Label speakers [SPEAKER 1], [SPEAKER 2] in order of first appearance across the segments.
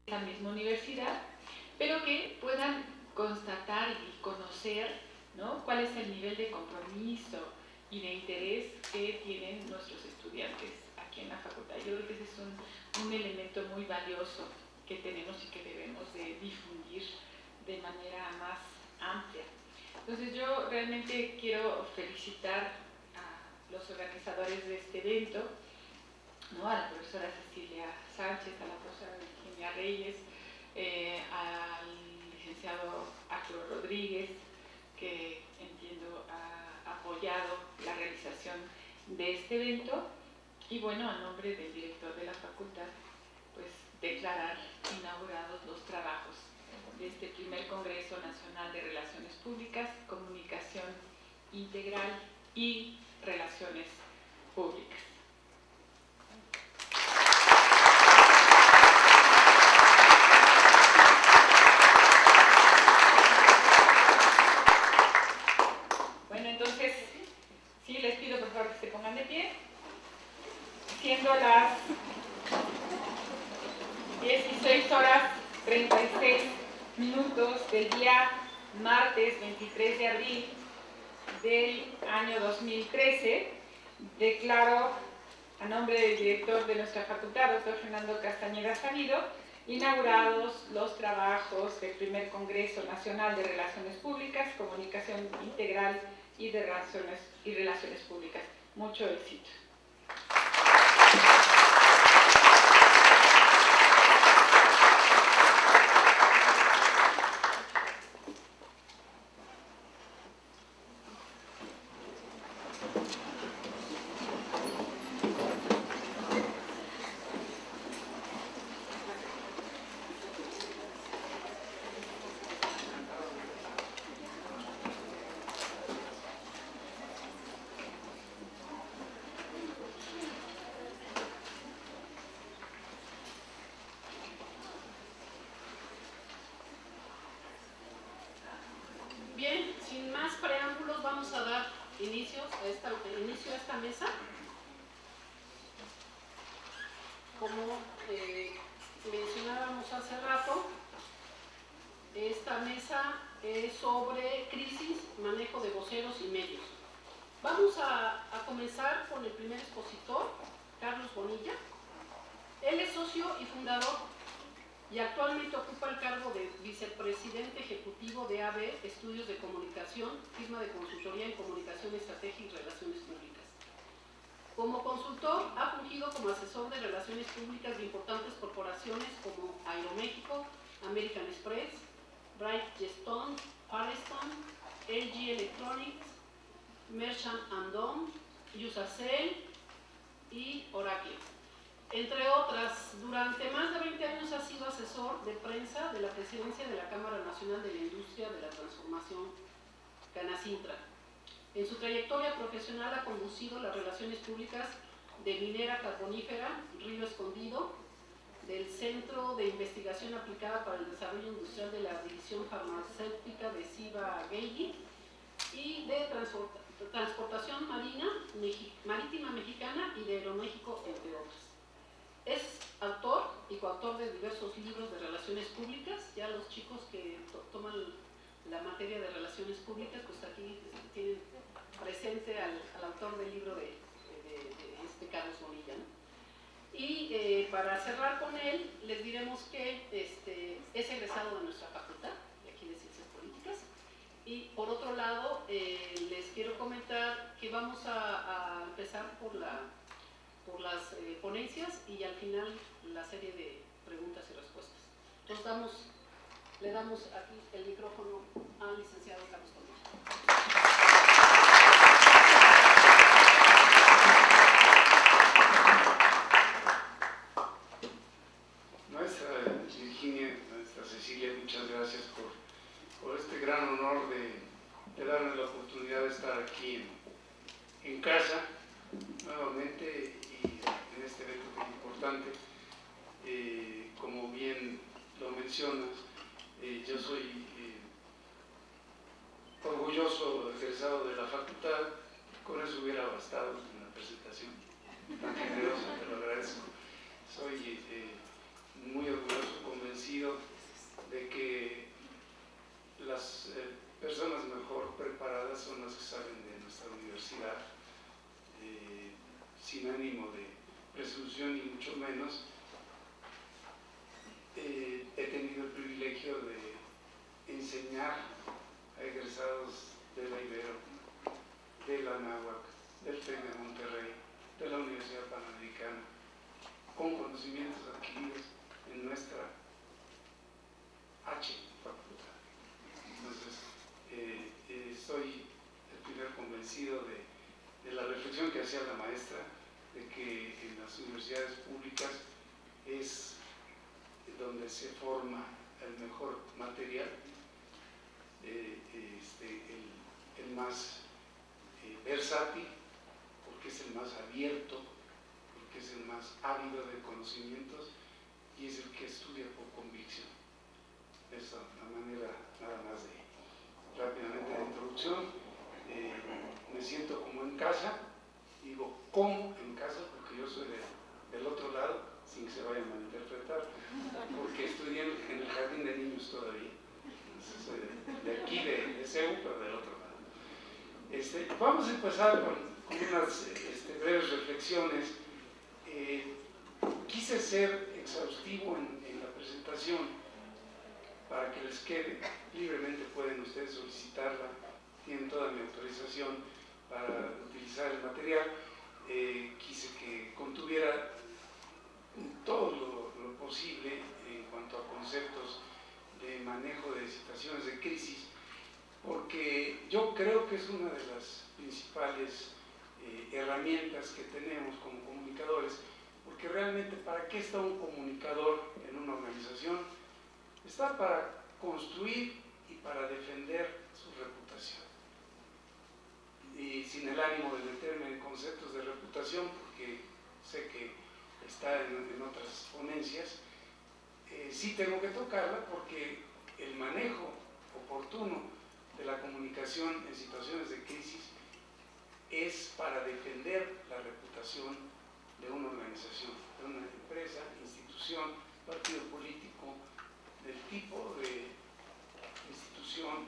[SPEAKER 1] esa misma universidad, pero que puedan constatar y conocer, ¿no?, cuál es el nivel de compromiso y de interés que tienen nuestros estudiantes aquí en la facultad. Yo creo que ese es un elemento muy valioso que tenemos y que debemos de difundir de manera más amplia. Entonces yo realmente quiero felicitar a los organizadores de este evento, ¿no?, a la profesora Cecilia Sánchez, a la profesora Virginia Reyes, al licenciado Arturo Rodríguez, que entiendo ha apoyado la realización de este evento, y bueno, a nombre del director de la facultad, pues declarar inaugurados los trabajos de este primer Congreso Nacional de Relaciones Públicas, Comunicación Integral y Relaciones Públicas. Bueno, entonces, sí, les pido por favor que se pongan de pie. Siendo las 16:36 del día martes 23 de abril del año 2013, declaro a nombre del director de nuestra facultad, doctor Fernando Castañeda Sabido, inaugurados los trabajos del primer Congreso Nacional de Relaciones Públicas, Comunicación Integral y de Relaciones Públicas. Mucho éxito.
[SPEAKER 2] Bien, sin más preámbulos, vamos a dar inicio a esta mesa. Como mencionábamos hace rato, esta mesa es sobre crisis, manejo de voceros y medios. Vamos a comenzar con el primer expositor, Carlos Bonilla. Él es socio y fundador y actualmente ocupa el cargo de vicepresidente ejecutivo de AB Estudios de Comunicación, firma de consultoría en comunicación, estrategia y relaciones públicas. Como consultor, ha fungido como asesor de relaciones públicas de importantes corporaciones como Aeroméxico, American Express, Bridgestone, Firestone, LG Electronics, Merchant & Dome, Usacell y Oracle. Entre otras, durante más de 20 años ha sido asesor de prensa de la presidencia de la Cámara Nacional de la Industria de la Transformación, Canacintra. En su trayectoria profesional ha conducido las relaciones públicas de Minera Carbonífera Río Escondido, del Centro de Investigación Aplicada para el Desarrollo Industrial de la División Farmacéutica de Ciba-Geigy y de Transportación Marítima Mexicana y de Aeroméxico, entre otras. Es autor y coautor de diversos libros de relaciones públicas. Ya los chicos que toman la materia de relaciones públicas, pues aquí tienen presente al autor del libro de Carlos Bonilla, ¿no? Y para cerrar con él, les diremos que es egresado de nuestra facultad, de aquí de Ciencias Políticas. Y por otro lado, les quiero comentar que vamos a empezar por las ponencias y al final la serie de preguntas y respuestas. Entonces le damos aquí el micrófono al licenciado Carlos Bonilla.
[SPEAKER 3] Maestra Virginia, maestra Cecilia, muchas gracias por este gran honor de darnos la oportunidad de estar aquí en casa nuevamente y en este evento tan importante. Como bien lo mencionas, yo soy orgulloso egresado de la facultad. Con eso hubiera bastado en la presentación tan generosa, te lo agradezco. Soy muy orgulloso, convencido mucho menos. He tenido el privilegio de enseñar a egresados de la Ibero, de la Anáhuac, del TEC de Monterrey, de la Universidad Panamericana, con conocimientos adquiridos en nuestra facultad. Entonces, soy el primer convencido de la reflexión que hacía la maestra, de que en las universidades públicas es donde se forma el mejor material, el más versátil, porque es el más abierto, porque es el más ávido de conocimientos y es el que estudia por convicción. Esa es la manera nada más de rápidamente de introducción. Me siento como en casa, digo como en casa porque yo soy del otro lado, sin que se vaya a malinterpretar, porque estudié en el jardín de niños todavía. Entonces, soy de aquí, de CEU, pero del otro lado. Vamos a empezar con unas breves reflexiones. Quise ser exhaustivo en la presentación para que les quede. Libremente pueden ustedes solicitarla, tienen toda mi autorización para utilizar el material. Quise que contuviera todo lo posible en cuanto a conceptos de manejo de situaciones de crisis, porque yo creo que es una de las principales herramientas que tenemos como comunicadores, porque realmente ¿para qué está un comunicador en una organización? Está para construir y para defender su reputación. Y sin el ánimo de meterme en conceptos de reputación, porque sé que está en otras ponencias, sí tengo que tocarla porque el manejo oportuno de la comunicación en situaciones de crisis es para defender la reputación de una organización, de una empresa, institución, partido político, del tipo de institución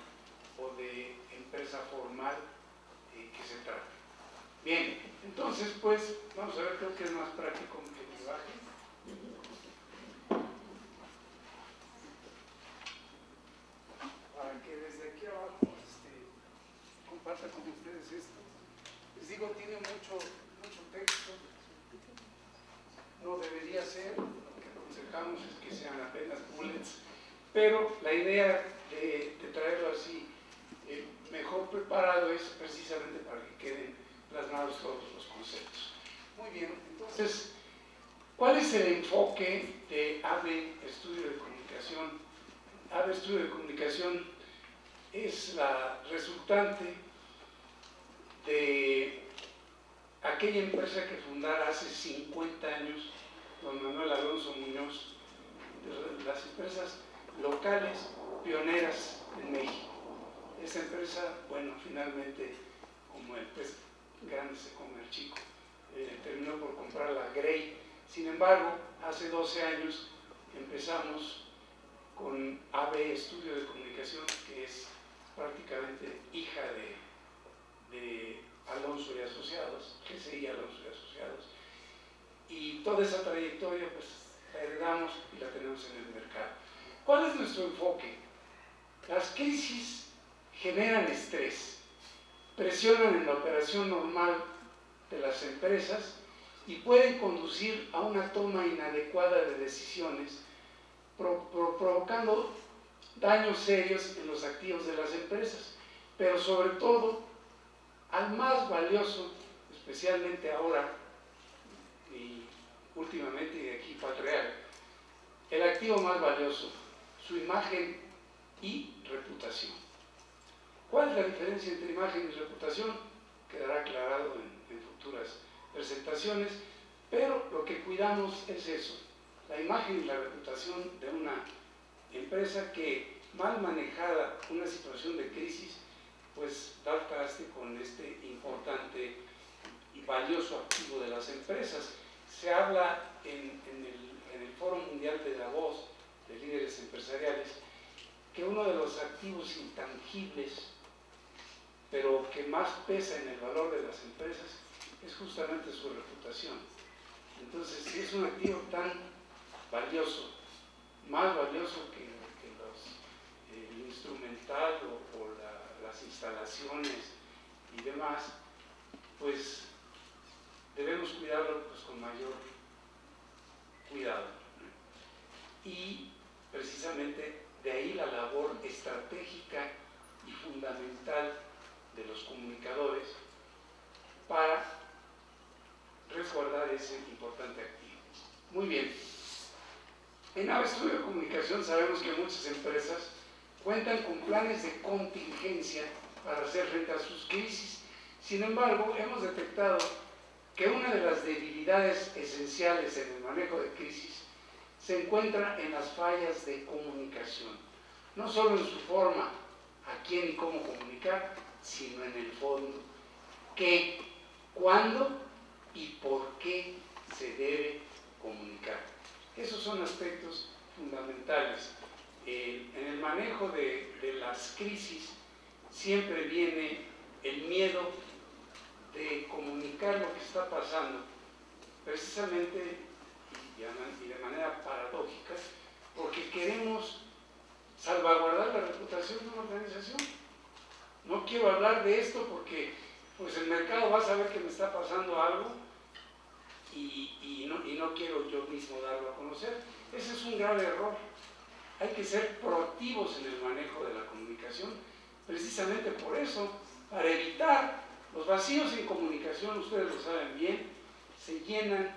[SPEAKER 3] o de empresa formal que se trate. Bien, entonces pues vamos a ver, creo que es más práctico que me baje. Para que desde aquí abajo comparta con ustedes esto. Les digo, tiene mucho texto. No debería ser, lo que aconsejamos es que sean apenas bullets, pero la idea de traerlo así mejor preparado es precisamente para que queden plasmados todos los conceptos. Muy bien, entonces, ¿cuál es el enfoque de AVE Estudio de Comunicación? AVE Estudio de Comunicación es la resultante de aquella empresa que fundara hace 50 años don Manuel Alonso Muñoz, de las empresas locales pioneras en México. Esa empresa, bueno, finalmente, como el pez grande se come al chico, terminó por comprar la Grey. Sin embargo, hace 12 años empezamos con AVE Estudio de Comunicación, que es prácticamente hija de Alonso y Asociados, GCI Alonso y Asociados, y toda esa trayectoria pues la heredamos y la tenemos en el mercado. ¿Cuál es nuestro enfoque? Las crisis generan estrés, presionan en la operación normal de las empresas y pueden conducir a una toma inadecuada de decisiones, provocando daños serios en los activos de las empresas, pero sobre todo al más valioso, especialmente ahora y últimamente y de aquí para real, el activo más valioso, su imagen y reputación. ¿Cuál es la diferencia entre imagen y reputación? Quedará aclarado en futuras presentaciones, pero lo que cuidamos es eso, la imagen y la reputación de una empresa que, mal manejada una situación de crisis, pues da al traste con este importante y valioso activo de las empresas. Se habla en el Foro Mundial de Davos, de líderes empresariales, que uno de los activos intangibles, pero que más pesa en el valor de las empresas, es justamente su reputación. Entonces, si es es un activo tan valioso, más valioso que el instrumental o las instalaciones y demás, pues debemos cuidarlo pues, con mayor cuidado. Y precisamente de ahí la labor estratégica y fundamental de los comunicadores para resguardar ese importante activo. Muy bien. En Ava Estudio de Comunicación sabemos que muchas empresas cuentan con planes de contingencia para hacer frente a sus crisis. Sin embargo, hemos detectado que una de las debilidades esenciales en el manejo de crisis se encuentra en las fallas de comunicación, no solo en su forma, a quién y cómo comunicar, sino en el fondo, qué, cuándo y por qué se debe comunicar. Esos son aspectos fundamentales. En el manejo de las crisis siempre viene el miedo de comunicar lo que está pasando, precisamente y de manera paradójica, porque queremos salvaguardar la reputación de una organización. No quiero hablar de esto porque pues el mercado va a saber que me está pasando algo y no quiero yo mismo darlo a conocer. Ese es un grave error. Hay que ser proactivos en el manejo de la comunicación, precisamente por eso, para evitar los vacíos en comunicación, ustedes lo saben bien, se llenan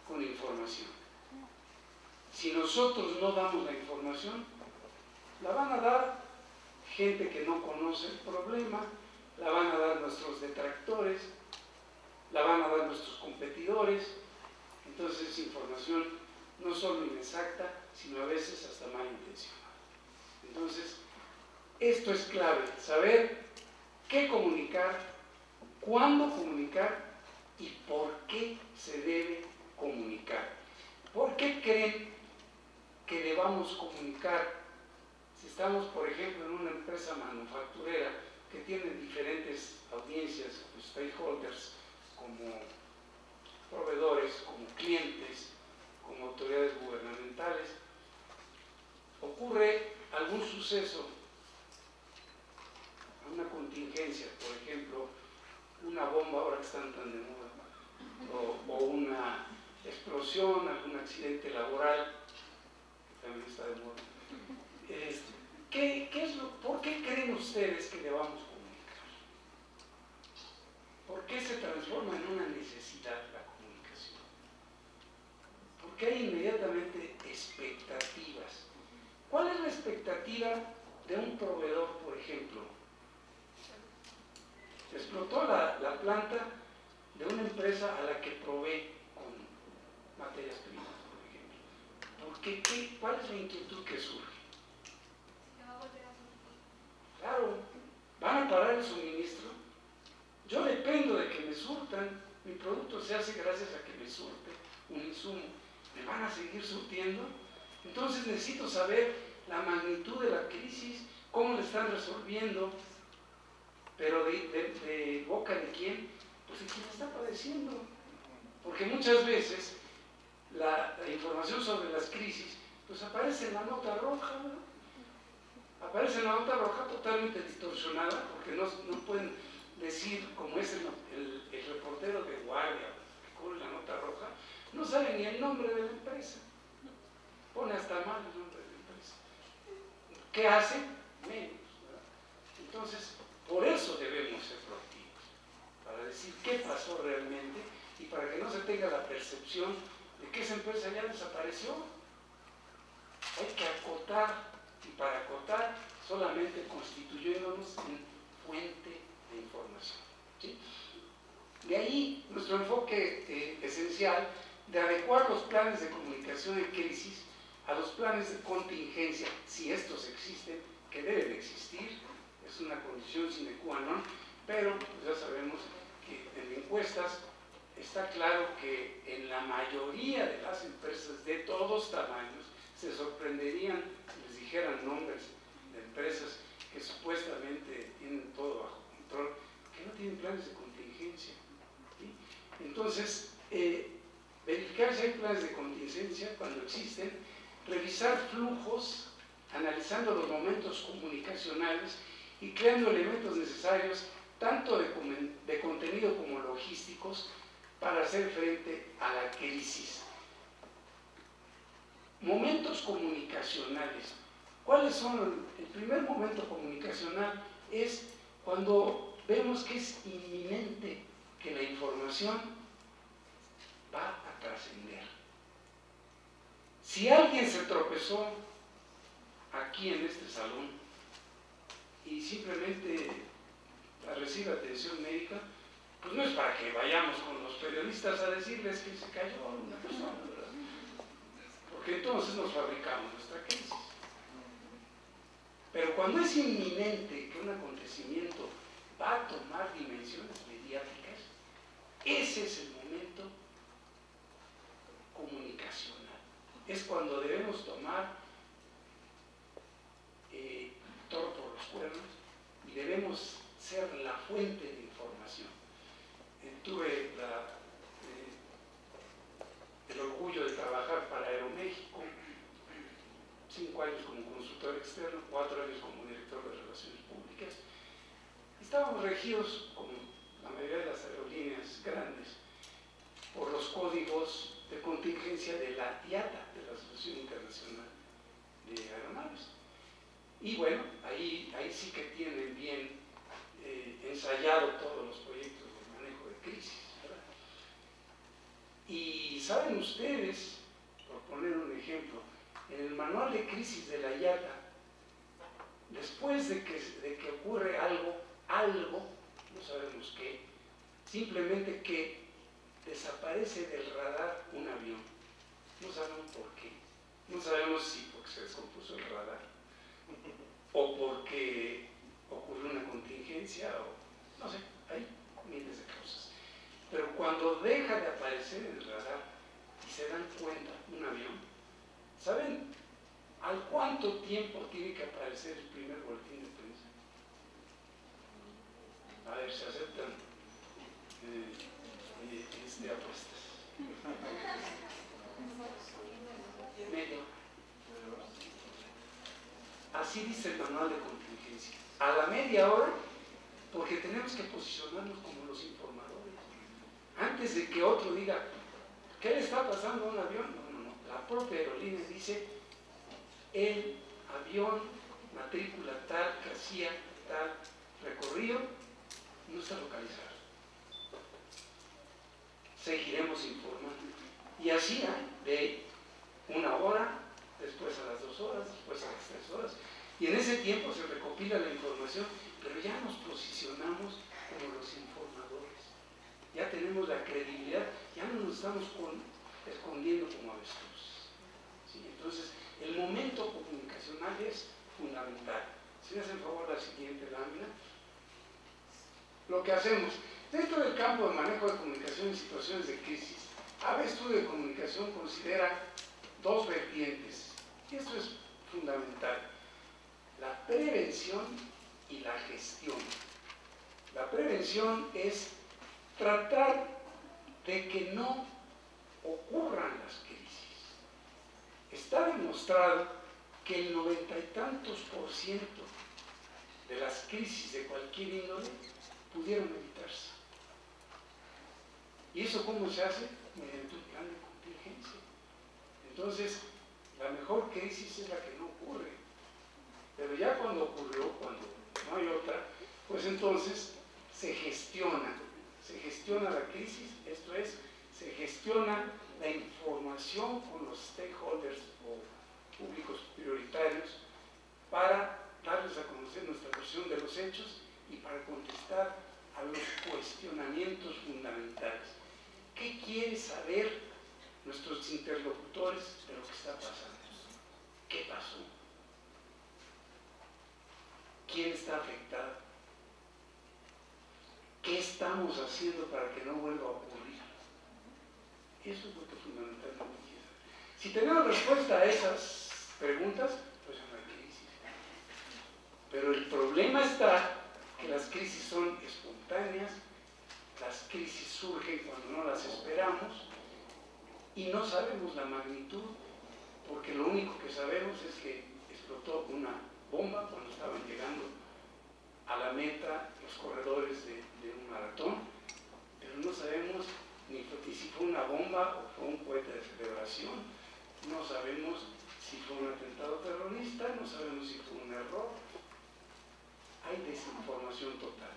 [SPEAKER 3] con información. Si nosotros no damos la información, la van a dar gente que no conoce el problema, la van a dar nuestros detractores, la van a dar nuestros competidores. Entonces es información no solo inexacta, sino a veces hasta malintencionada. Entonces, esto es clave, saber qué comunicar, cuándo comunicar y por qué se debe comunicar. ¿Por qué creen que debamos comunicar? Si estamos, por ejemplo, en una empresa manufacturera que tiene diferentes audiencias, stakeholders, como proveedores, como clientes, como autoridades gubernamentales, ocurre algún suceso, una contingencia, por ejemplo, una bomba ahora que están tan de moda, o una explosión, algún accidente laboral, que también está de moda. ¿Por qué creen ustedes que debamos comunicar? ¿Por qué se transforma en una necesidad la comunicación? Porque hay inmediatamente expectativas. ¿Cuál es la expectativa de un proveedor, por ejemplo? Explotó la planta de una empresa a la que provee con materias primas, por ejemplo. ¿Cuál es la inquietud que surge? Claro, van a parar el suministro. Yo dependo de que me surtan. Mi producto se hace gracias a que me surte un insumo. ¿Me van a seguir surtiendo? Entonces necesito saber la magnitud de la crisis, cómo la están resolviendo, pero de boca de quién, pues de quien está padeciendo. Porque muchas veces la información sobre las crisis pues aparece en la nota roja, ¿no? Aparece en la nota roja totalmente distorsionada, porque no pueden decir, como es el reportero de guardia que cubre la nota roja, no sabe ni el nombre de la empresa, pone hasta mal el nombre de la empresa. ¿Qué hace? Menos, ¿verdad? Entonces, por eso debemos ser proactivos, para decir qué pasó realmente y para que no se tenga la percepción de que esa empresa ya desapareció. Hay que acotar, y para acotar solamente constituyéndonos en fuente de información, ¿sí? De ahí nuestro enfoque esencial de adecuar los planes de comunicación en crisis a los planes de contingencia, si estos existen, que deben existir, es una condición sine qua non, pero pues ya sabemos que en encuestas está claro que en la mayoría de las empresas de todos tamaños se sorprenderían si les dijeran nombres de empresas que supuestamente tienen todo bajo control, que no tienen planes de contingencia, ¿sí? Entonces, verificar si hay planes de contingencia cuando existen, revisar flujos, analizando los momentos comunicacionales y creando elementos necesarios tanto de contenido como logísticos para hacer frente a la crisis. Momentos comunicacionales. ¿Cuáles son? El primer momento comunicacional es cuando vemos que es inminente que la información va a trascender. Si alguien se tropezó aquí en este salón y simplemente recibe atención médica, pues no es para que vayamos con los periodistas a decirles que se cayó una persona, ¿verdad? Porque entonces nos fabricamos nuestra crisis. Pero cuando es inminente que un acontecimiento va a tomar dimensiones mediáticas, ese es el momento comunicacional. Es cuando debemos tomar toro por los cuernos y debemos ser la fuente de información. Tuve el orgullo de trabajar para Aeroméxico, 5 años como consultor externo, 4 años como director de Relaciones Públicas. Estábamos regidos, como la mayoría de las aerolíneas grandes, por los códigos de contingencia de la IATA, de la Asociación Internacional de Aeronaves. Y bueno, ahí sí que tienen bien ensayado todos los proyectos de manejo de crisis, ¿verdad? Y saben ustedes, por poner un ejemplo, en el manual de crisis de la IATA, después de que ocurre algo, no sabemos qué, simplemente que desaparece del radar un avión. No sabemos por qué. No sabemos si porque se descompuso el radar o porque ocurrió una contingencia o no sé, hay miles de causas. Pero cuando deja de aparecer en el radar y se dan cuenta un avión, ¿saben al cuánto tiempo tiene que aparecer el primer boletín de prensa? A ver, se aceptan apuestas. Medio. Así dice el manual de contingencia. A la media hora, porque tenemos que posicionarnos como los informadores. Antes de que otro diga, ¿qué le está pasando a un avión? No. La propia aerolínea dice, el avión, matrícula tal, que hacía tal recorrido, no está localizado. Seguiremos informando. Y así de 1 hora, después a las 2 horas, después a las 3 horas. Y en ese tiempo se recopila la información, pero ya nos posicionamos como los informadores. Ya tenemos la credibilidad, ya no nos estamos escondiendo como avestruz. ¿Sí? Entonces, el momento comunicacional es fundamental. Si me hacen favor la siguiente lámina. Lo que hacemos, dentro del campo de manejo de comunicación en situaciones de crisis, AB Estudio de Comunicación considera 2 vertientes. Y esto es fundamental. La prevención y la gestión. La prevención es tratar de que no ocurran las crisis. Está demostrado que el 90 y tantos % de las crisis de cualquier índole pudieron evitarse. ¿Y eso cómo se hace? Mediante un plan de contingencia. Entonces, la mejor crisis es la que no ocurre. Pero ya cuando ocurrió, cuando no hay otra, pues entonces se gestiona la crisis, esto es, se gestiona la información con los stakeholders o públicos prioritarios para darles a conocer nuestra versión de los hechos y para contestar a los cuestionamientos fundamentales. ¿Qué quiere saber nuestros interlocutores de lo que está pasando? ¿Qué pasó? ¿Quién está afectado? ¿Qué estamos haciendo para que no vuelva a ocurrir? Eso es lo que fundamentalmente quiere. Si tenemos respuesta a esas preguntas, pues no hay crisis. Pero el problema está que las crisis son espontáneas, las crisis surgen cuando no las esperamos y no sabemos la magnitud, porque lo único que sabemos es que explotó una bomba cuando estaban llegando a la meta los corredores de un maratón, pero no sabemos ni si fue una bomba o fue un cohete de celebración, no sabemos si fue un atentado terrorista, no sabemos si fue un error. Hay desinformación total.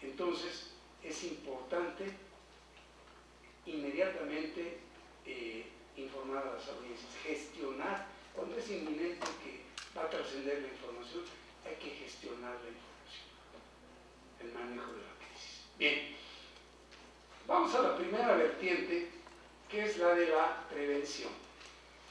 [SPEAKER 3] Entonces es importante inmediatamente informar a las audiencias, gestionar, cuando es inminente que va a trascender la información, hay que gestionar la información, el manejo de la crisis. Bien, vamos a la primera vertiente, que es la de la prevención.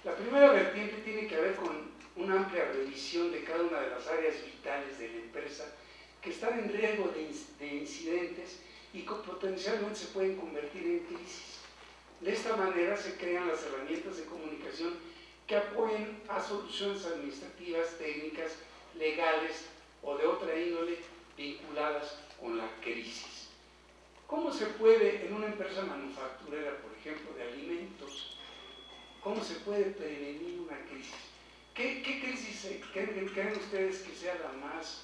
[SPEAKER 3] La primera vertiente tiene que ver con una amplia revisión de cada una de las áreas vitales de la empresa que están en riesgo de incidentes y que potencialmente se pueden convertir en crisis. De esta manera se crean las herramientas de comunicación que apoyen a soluciones administrativas, técnicas, legales o de otra índole vinculadas con la crisis. ¿Cómo se puede en una empresa manufacturera, por ejemplo, de alimentos, cómo se puede prevenir una crisis? ¿Qué crisis creen ustedes que sea la más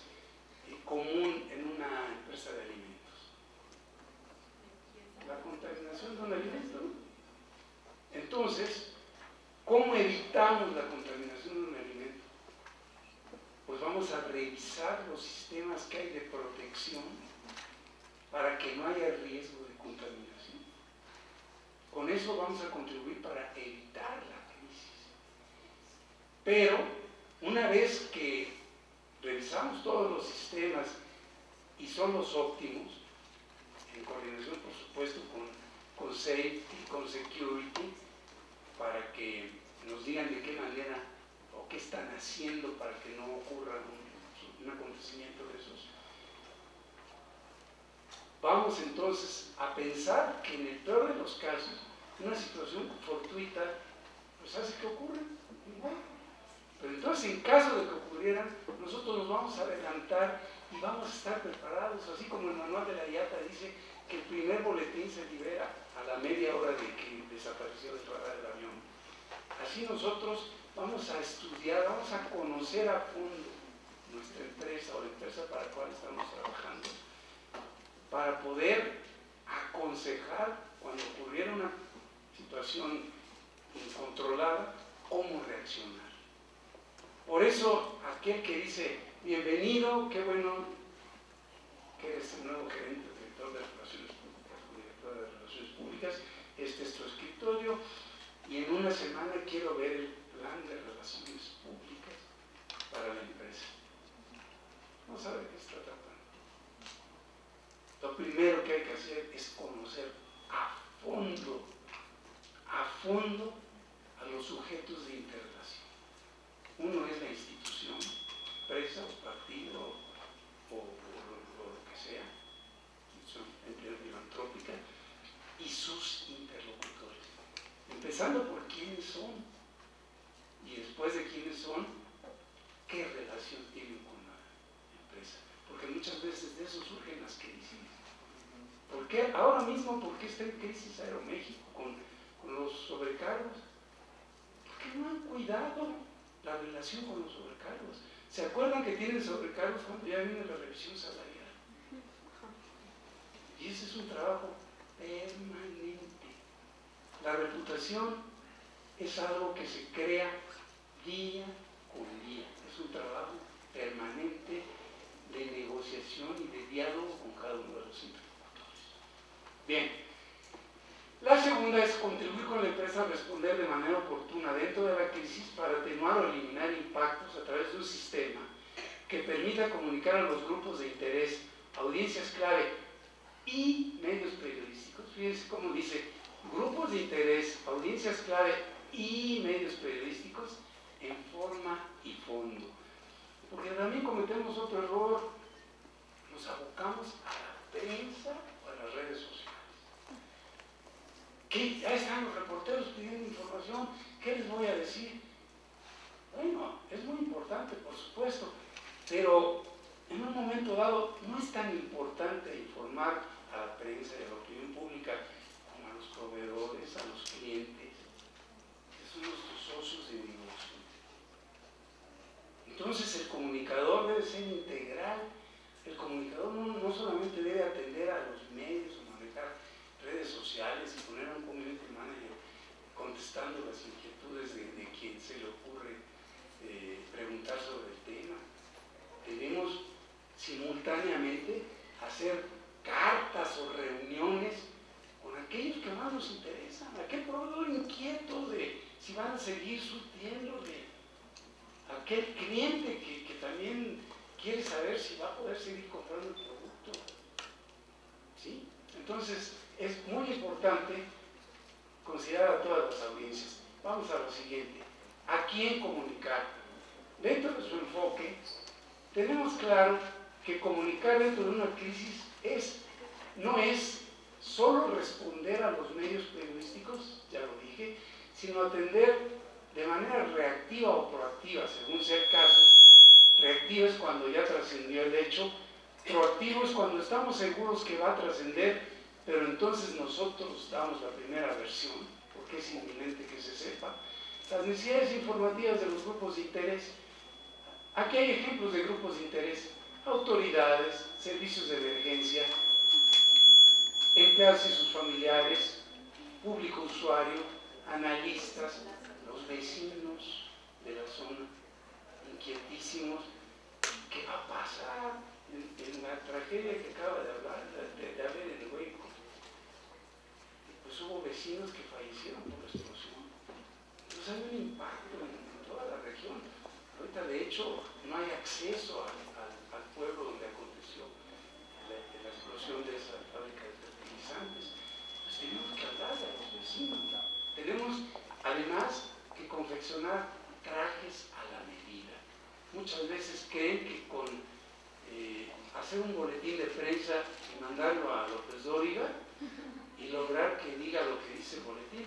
[SPEAKER 3] común en una empresa de alimentos? La contaminación de un alimento, ¿no? Entonces, ¿cómo evitamos la contaminación de un alimento? Pues vamos a revisar los sistemas que hay de protección para que no haya riesgo de contaminación. Con eso vamos a contribuir para evitar la crisis. Pero, una vez que revisamos todos los sistemas y son los óptimos, en coordinación, por supuesto, con safety, con security, para que nos digan de qué manera o qué están haciendo para que no ocurra un acontecimiento de esos. Vamos entonces a pensar que en el peor de los casos, una situación fortuita, pues hace que ocurra igual. Pero entonces, en caso de que ocurrieran, nosotros nos vamos a adelantar y vamos a estar preparados, así como el manual de la IATA dice que el primer boletín se libera a la media hora de que desapareció el radar del avión. Así nosotros vamos a estudiar, vamos a conocer a fondo nuestra empresa o la empresa para la cual estamos trabajando, para poder aconsejar cuando ocurriera una situación incontrolada, cómo reaccionar. Por eso, aquel que dice, bienvenido, qué bueno que eres el nuevo gerente, director de Relaciones Públicas, o director de Relaciones Públicas, este es tu escritorio, y en una semana quiero ver el plan de relaciones públicas para la empresa. No sabe de qué se trata. Lo primero que hay que hacer es conocer a fondo a los sujetos de interrelación. Uno es la institución, empresa o partido o lo que sea, institución filantrópica, y sus interlocutores. Empezando por quiénes son y después de quiénes son, qué relación tienen con la empresa. Porque muchas veces de eso surgen las crisis. ¿Por qué? Ahora mismo, ¿por qué está en crisis Aeroméxico con los sobrecargos? Porque no han cuidado la relación con los sobrecargos. ¿Se acuerdan que tienen sobrecargos cuando ya viene la revisión salarial? Y ese es un trabajo permanente. La reputación es algo que se crea día con día. Es un trabajo permanente de negociación y de diálogo con cada uno de los interlocutores. Bien, la segunda es contribuir con la empresa a responder de manera oportuna dentro de la crisis para atenuar o eliminar impactos a través de un sistema que permita comunicar a los grupos de interés, audiencias clave y medios periodísticos. Fíjense cómo dice, grupos de interés, audiencias clave y medios periodísticos en forma y fondo. Porque también cometemos otro error, nos abocamos a la prensa o a las redes sociales. ¿Qué? Ya están los reporteros pidiendo información, ¿qué les voy a decir? Bueno, es muy importante, por supuesto, pero en un momento dado no es tan importante informar a la prensa y a la opinión pública como a los proveedores, a los clientes, ser integral. El comunicador no solamente debe atender a los medios o manejar redes sociales y poner a un community manager contestando las inquietudes de quien se le ocurre preguntar sobre el tema. Debemos simultáneamente hacer cartas o reuniones con aquellos que más nos interesan, aquel proveedor inquieto de si van a seguir surtiéndole, aquel cliente que también quiere saber si va a poder seguir comprando el producto. ¿Sí? Entonces, es muy importante considerar a todas las audiencias. Vamos a lo siguiente: ¿a quién comunicar? Dentro de su enfoque, tenemos claro que comunicar dentro de una crisis no es solo responder a los medios periodísticos, ya lo dije, sino atender de manera reactiva o proactiva, según sea el caso. Reactiva es cuando ya trascendió el hecho, proactivo es cuando estamos seguros que va a trascender, pero entonces nosotros damos la primera versión, porque es inminente que se sepa. Las necesidades informativas de los grupos de interés. Aquí hay ejemplos de grupos de interés: autoridades, servicios de emergencia, empleados y sus familiares, público usuario, analistas, los vecinos de la zona, inquietísimos. ¿Qué va a pasar en la tragedia que acaba de haber en Hueco? Pues hubo vecinos que fallecieron por la explosión. Entonces hay un impacto en toda la región. Ahorita, de hecho, no hay acceso al pueblo donde aconteció la explosión de esa fábrica de fertilizantes. Pues tenemos que hablar a los vecinos. Tenemos, además, que confeccionar trajes a la medida. Muchas veces creen que con hacer un boletín de prensa y mandarlo a López Dóriga y lograr que diga lo que dice el boletín,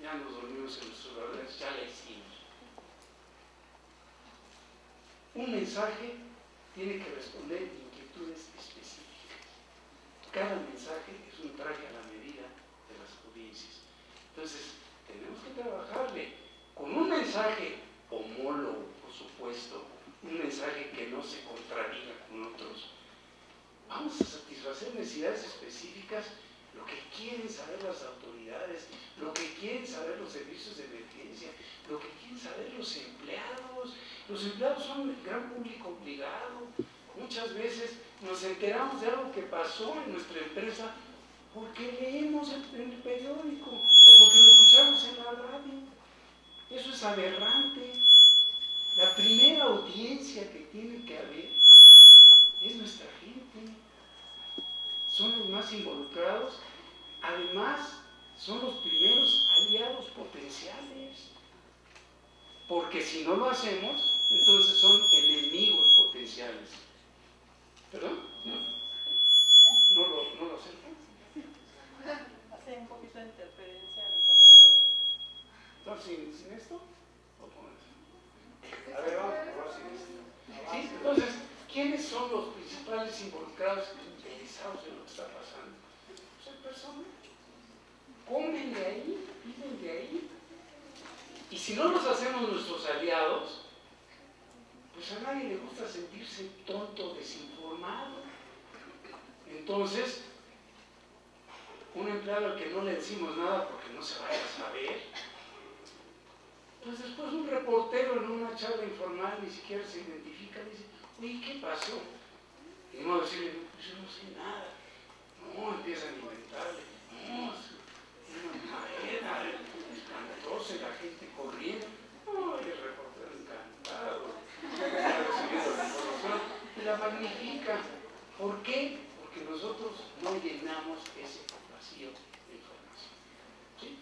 [SPEAKER 3] ya nos dormimos en nuestros laureles, ya la hicimos. Un mensaje tiene que responder inquietudes específicas. Cada mensaje es un traje a la medida de las audiencias. Entonces, tenemos que trabajarle con un mensaje homólogo, por supuesto, un mensaje que no se contradiga con otros. Vamos a satisfacer necesidades específicas, lo que quieren saber las autoridades, lo que quieren saber los servicios de emergencia, lo que quieren saber los empleados. Los empleados son el gran público obligado. Muchas veces nos enteramos de algo que pasó en nuestra empresa porque leemos en el periódico o porque lo escuchamos en la radio. Eso es aberrante. La primera audiencia que tiene que haber es nuestra gente. Son los más involucrados. Además, son los primeros aliados potenciales. Porque si no lo hacemos, entonces son enemigos potenciales. ¿Perdón? ¿No lo aceptan?
[SPEAKER 4] Hace un poquito de interferencia con el micrófono.
[SPEAKER 3] ¿No sin esto? ¿O con esto? A ver, vamos a probar sin esto. ¿Sí? Entonces, ¿quiénes son los principales involucrados interesados en lo que está pasando? Pues hay personas. Comen de ahí, viven de ahí. Y si no los hacemos nuestros aliados, pues a nadie le gusta sentirse tonto, desinformado. Entonces, un empleado al que no le decimos nada porque no se vaya a saber, pues después un reportero en una charla informal ni siquiera se identifica, dice: oye, ¿qué pasó? Y no decirle: pues yo no sé nada. No, empiezan a inventarle. No, es una manera espantosa, la gente corriendo. No, y el reportero encantado, está recibiendo la información y la magnifica. ¿Por qué? Porque nosotros no llenamos ese vacío de información. ¿Sí?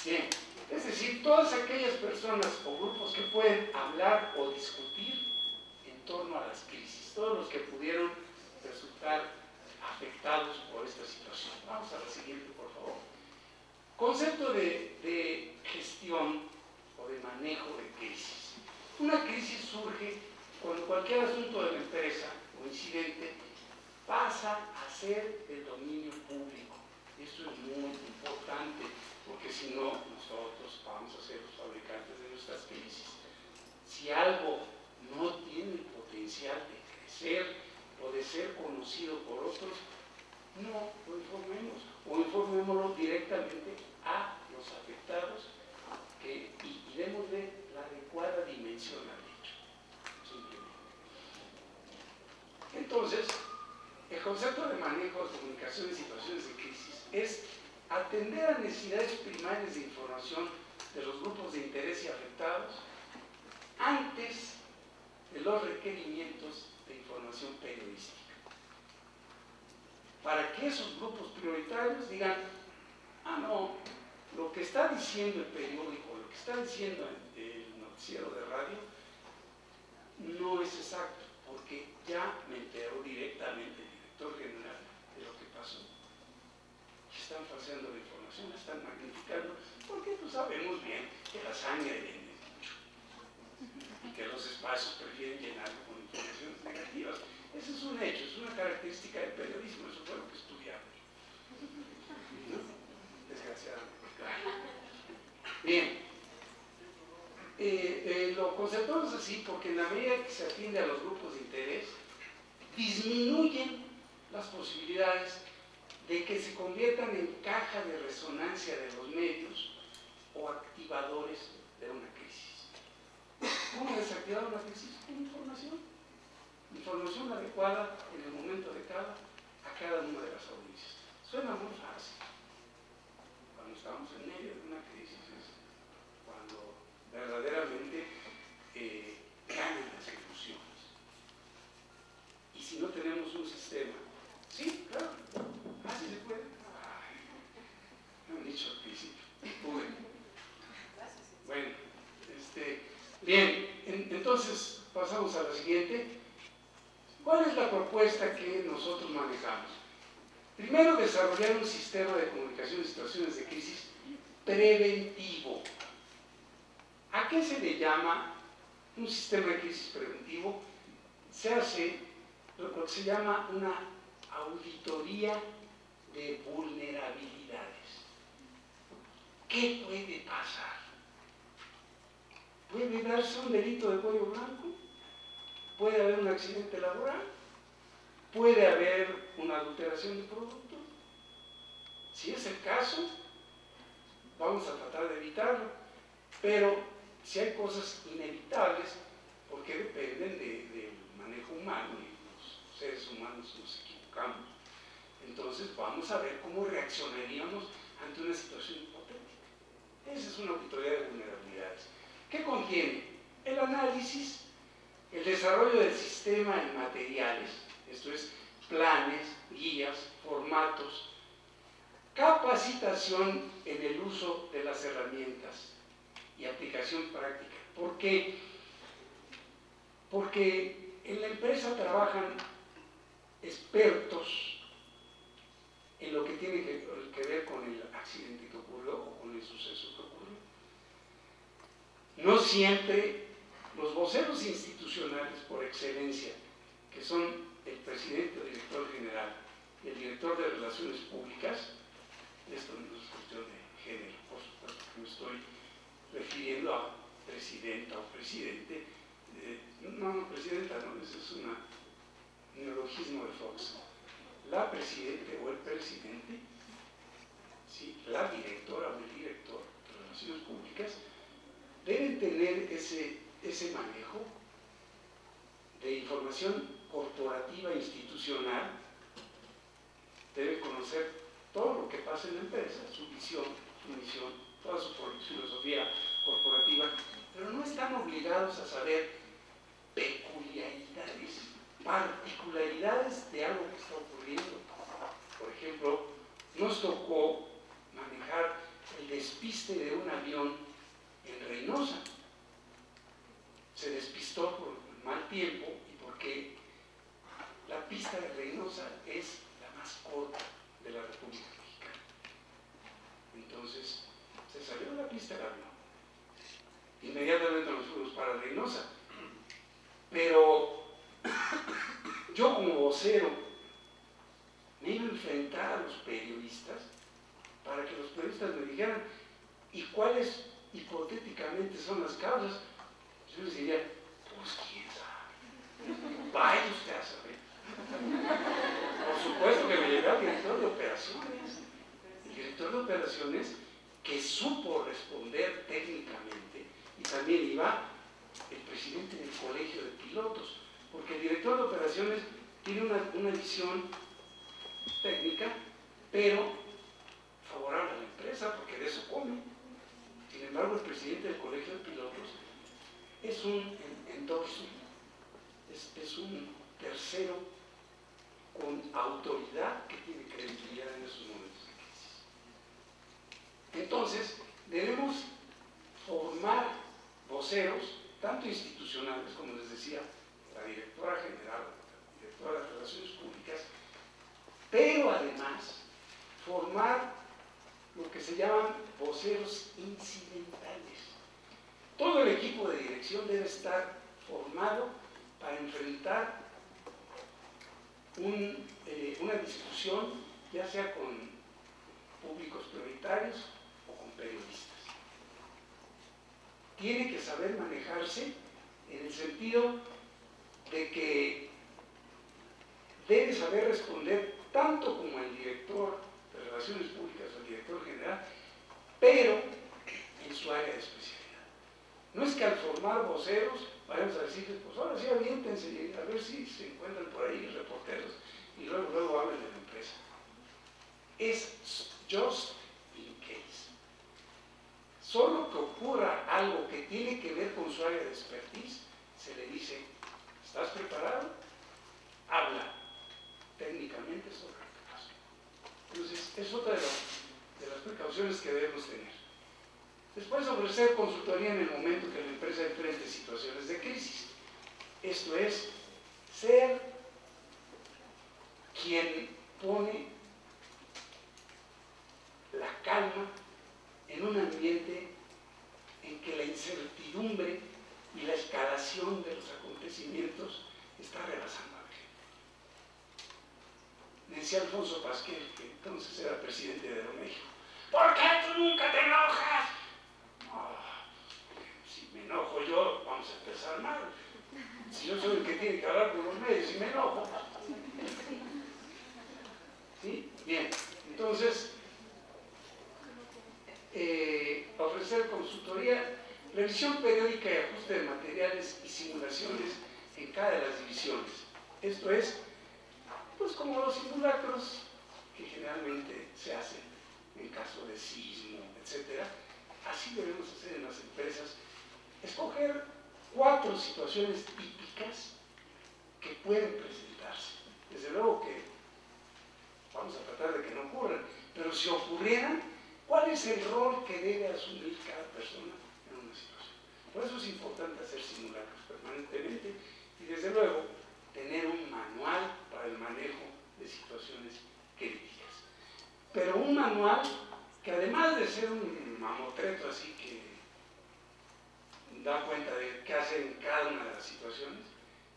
[SPEAKER 3] Bien, es decir, todas aquellas personas o grupos que pueden hablar o discutir en torno a las crisis, todos los que pudieron resultar afectados por esta situación. Vamos a la siguiente, por favor. Concepto de gestión o de manejo de crisis. Una crisis surge cuando cualquier asunto de la empresa o incidente pasa a ser del dominio público. Esto es muy importante, porque si no, nosotros vamos a ser los fabricantes de nuestras crisis. Si algo no tiene el potencial de ser o de ser conocido por otros, no lo informemos, o informémoslo directamente a los afectados y démosle la adecuada dimensión al hecho. Simplemente. Entonces, el concepto de manejo de comunicación en situaciones de crisis es atender a necesidades primarias de información de los grupos de interés y afectados antes de los requerimientos de información periodística. Para que esos grupos prioritarios digan, ah, no, lo que está diciendo el periódico, lo que está diciendo el noticiero de radio, no es exacto, porque ya me enteró directamente el director general de lo que pasó. Están falseando la información, la están magnificando, porque pues sabemos bien que la sangre vende mucho y que los espacios prefieren llenarlo con informaciones negativas. Ese es un hecho, es una característica del periodismo, eso fue lo que estudiamos, ¿no? Desgraciadamente, claro. Bien, lo conceptuamos así porque en la medida que se atiende a los grupos de interés, disminuyen las posibilidades de que se conviertan en caja de resonancia de los medios o activadores de una crisis. ¿Cómo desactivar una crisis? Con información. Información adecuada en el momento adecuado a cada una de las audiencias. Suena muy fácil. Cuando estamos en medio de una crisis es cuando verdaderamente ganan las ilusiones. Y si no tenemos un sistema, sí, claro, así se puede. Ay, me han dicho al principio. Bueno, bien, entonces pasamos a la siguiente. ¿Cuál es la propuesta que nosotros manejamos? Primero, desarrollar un sistema de comunicación en situaciones de crisis preventivo. ¿A qué se le llama un sistema de crisis preventivo? Se hace lo que se llama una auditoría de vulnerabilidades. ¿Qué puede pasar? ¿Puede darse un delito de cuello blanco? ¿Puede haber un accidente laboral? ¿Puede haber una adulteración de productos? Si es el caso, vamos a tratar de evitarlo. Pero si hay cosas inevitables, porque dependen del manejo humano, y los seres humanos nos equivocamos, entonces vamos a ver cómo reaccionaríamos ante una situación hipotética. Esa es una auditoría de vulnerabilidades. ¿Qué contiene? El análisis, el desarrollo del sistema en materiales, esto es, planes, guías, formatos, capacitación en el uso de las herramientas y aplicación práctica. ¿Por qué? Porque en la empresa trabajan expertos en lo que tiene que ver con el accidente que ocurrió o con el suceso que ocurrió. No siempre los voceros institucionales por excelencia, que son el presidente o director general y el director de Relaciones Públicas, esto no es cuestión de género, por supuesto que me estoy refiriendo a presidenta o presidente, no, presidenta no, ese es un neologismo de Fox. La presidente o el presidente, ¿sí? La directora o el director de Relaciones Públicas deben tener ese manejo de información corporativa e institucional, deben conocer todo lo que pasa en la empresa, su visión, su misión, toda su filosofía corporativa, pero no están obligados a saber peculiaridades, particularidades de algo que está ocurriendo. Por ejemplo, nos tocó manejar el despiste de un avión en Reynosa. Se despistó por el mal tiempo y porque la pista de Reynosa es la más corta de la República Mexicana. Entonces, se salió de la pista del avión. Inmediatamente nos fuimos para Reynosa. Pero yo como vocero me iba a enfrentar a los periodistas para que los periodistas me dijeran ¿y cuáles hipotéticamente son las causas? Yo les diría, pues quién sabe. Vaya usted a saber. Por supuesto que me llegó al director de operaciones. El director de operaciones que supo responder técnicamente, y también iba el presidente del colegio de pilotos, porque el director de operaciones tiene una visión técnica, pero favorable a la empresa, porque de eso come. Sin embargo, el presidente del colegio de pilotos es un endorso, es un tercero con autoridad que tiene credibilidad en esos momentos de crisis. Entonces, debemos formar voceros, tanto institucionales, como les decía, la directora general, la directora de Relaciones Públicas, pero además formar lo que se llaman voceros incidentales. Todo el equipo de dirección debe estar formado para enfrentar una discusión, ya sea con públicos prioritarios o con periodistas. Tiene que saber manejarse en el sentido de que debe saber responder tanto como el director de Relaciones Públicas o el director general, pero en su área de especialidad. No es que al formar voceros vayamos a decirles, pues ahora sí aviéntense, a ver si se encuentran por ahí reporteros y luego hablen de la empresa. Es just in case. Solo que ocurra algo que tiene que ver con su área de expertise, se le dice, ¿estás preparado? Habla técnicamente sobre el caso. Entonces, es otra de las precauciones que debemos tener. Después, ofrecer consultoría en el momento que la empresa enfrente situaciones de crisis. Esto es, ser quien pone la calma en un ambiente en que la incertidumbre y la escalación de los acontecimientos está rebasando a la gente. Me decía Alfonso Pasquel, que entonces era presidente de Aeroméxico, ¿por qué tú nunca te enojas? Si me enojo yo, vamos a empezar mal. Si yo soy el que tiene que hablar con los medios y me enojo. ¿Sí? Bien, entonces, ofrecer consultoría, revisión periódica y ajuste de materiales y simulaciones en cada de las divisiones. Esto es, pues como los simulacros que generalmente se hacen en caso de sismo, etc. Así debemos hacer en las empresas. Escoger 4 situaciones típicas que pueden presentarse. Desde luego que vamos a tratar de que no ocurran, pero si ocurrieran, ¿cuál es el rol que debe asumir cada persona en una situación? Por eso es importante hacer simulacros permanentemente y desde luego tener un manual para el manejo de situaciones críticas. Pero un manual que además de ser un mamotreto así que da cuenta de qué hacer en cada una de las situaciones,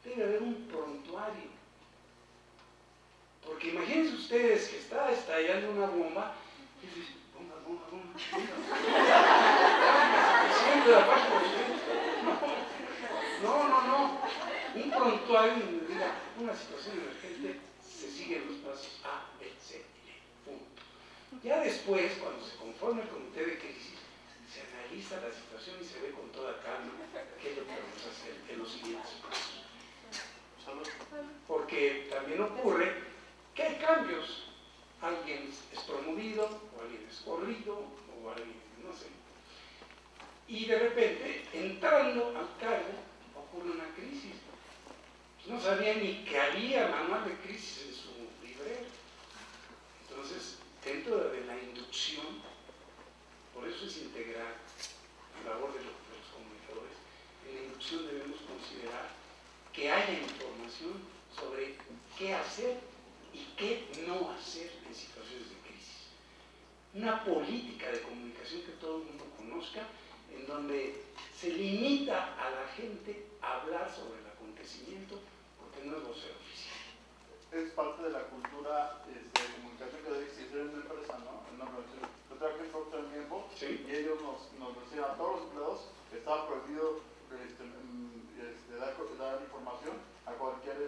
[SPEAKER 3] debe haber un prontuario. Porque imagínense ustedes que está estallando una bomba y dices, bomba. No. Un prontuario donde diga una situación emergente, se siguen los pasos A, B, C y D. Punto. Ya después, cuando se conforma el comité de crisis, se analiza la situación y se ve con toda calma qué es lo que vamos a hacer en los siguientes pasos. Porque también ocurre que hay cambios. Alguien es promovido, o alguien es corrido, o alguien, no sé. Y de repente, entrando al cargo, ocurre una crisis. Pues no sabía ni que había manual de crisis en su librero. Entonces, dentro de la inducción, por eso es integral la labor de los comunicadores, en la inducción debemos considerar que haya información sobre qué hacer y qué no hacer en situaciones de crisis. Una política de comunicación que todo el mundo conozca, en donde se limita a la gente a hablar sobre el acontecimiento, porque no es vocero oficial.
[SPEAKER 5] Es parte de la cultura de comunicación que debe existir en una empresa, ¿no? Yo trabajé en Procter & Gamble,
[SPEAKER 3] ¿sí?
[SPEAKER 5] Y ellos nos decían a todos los empleados que estaba prohibido dar información a cualquier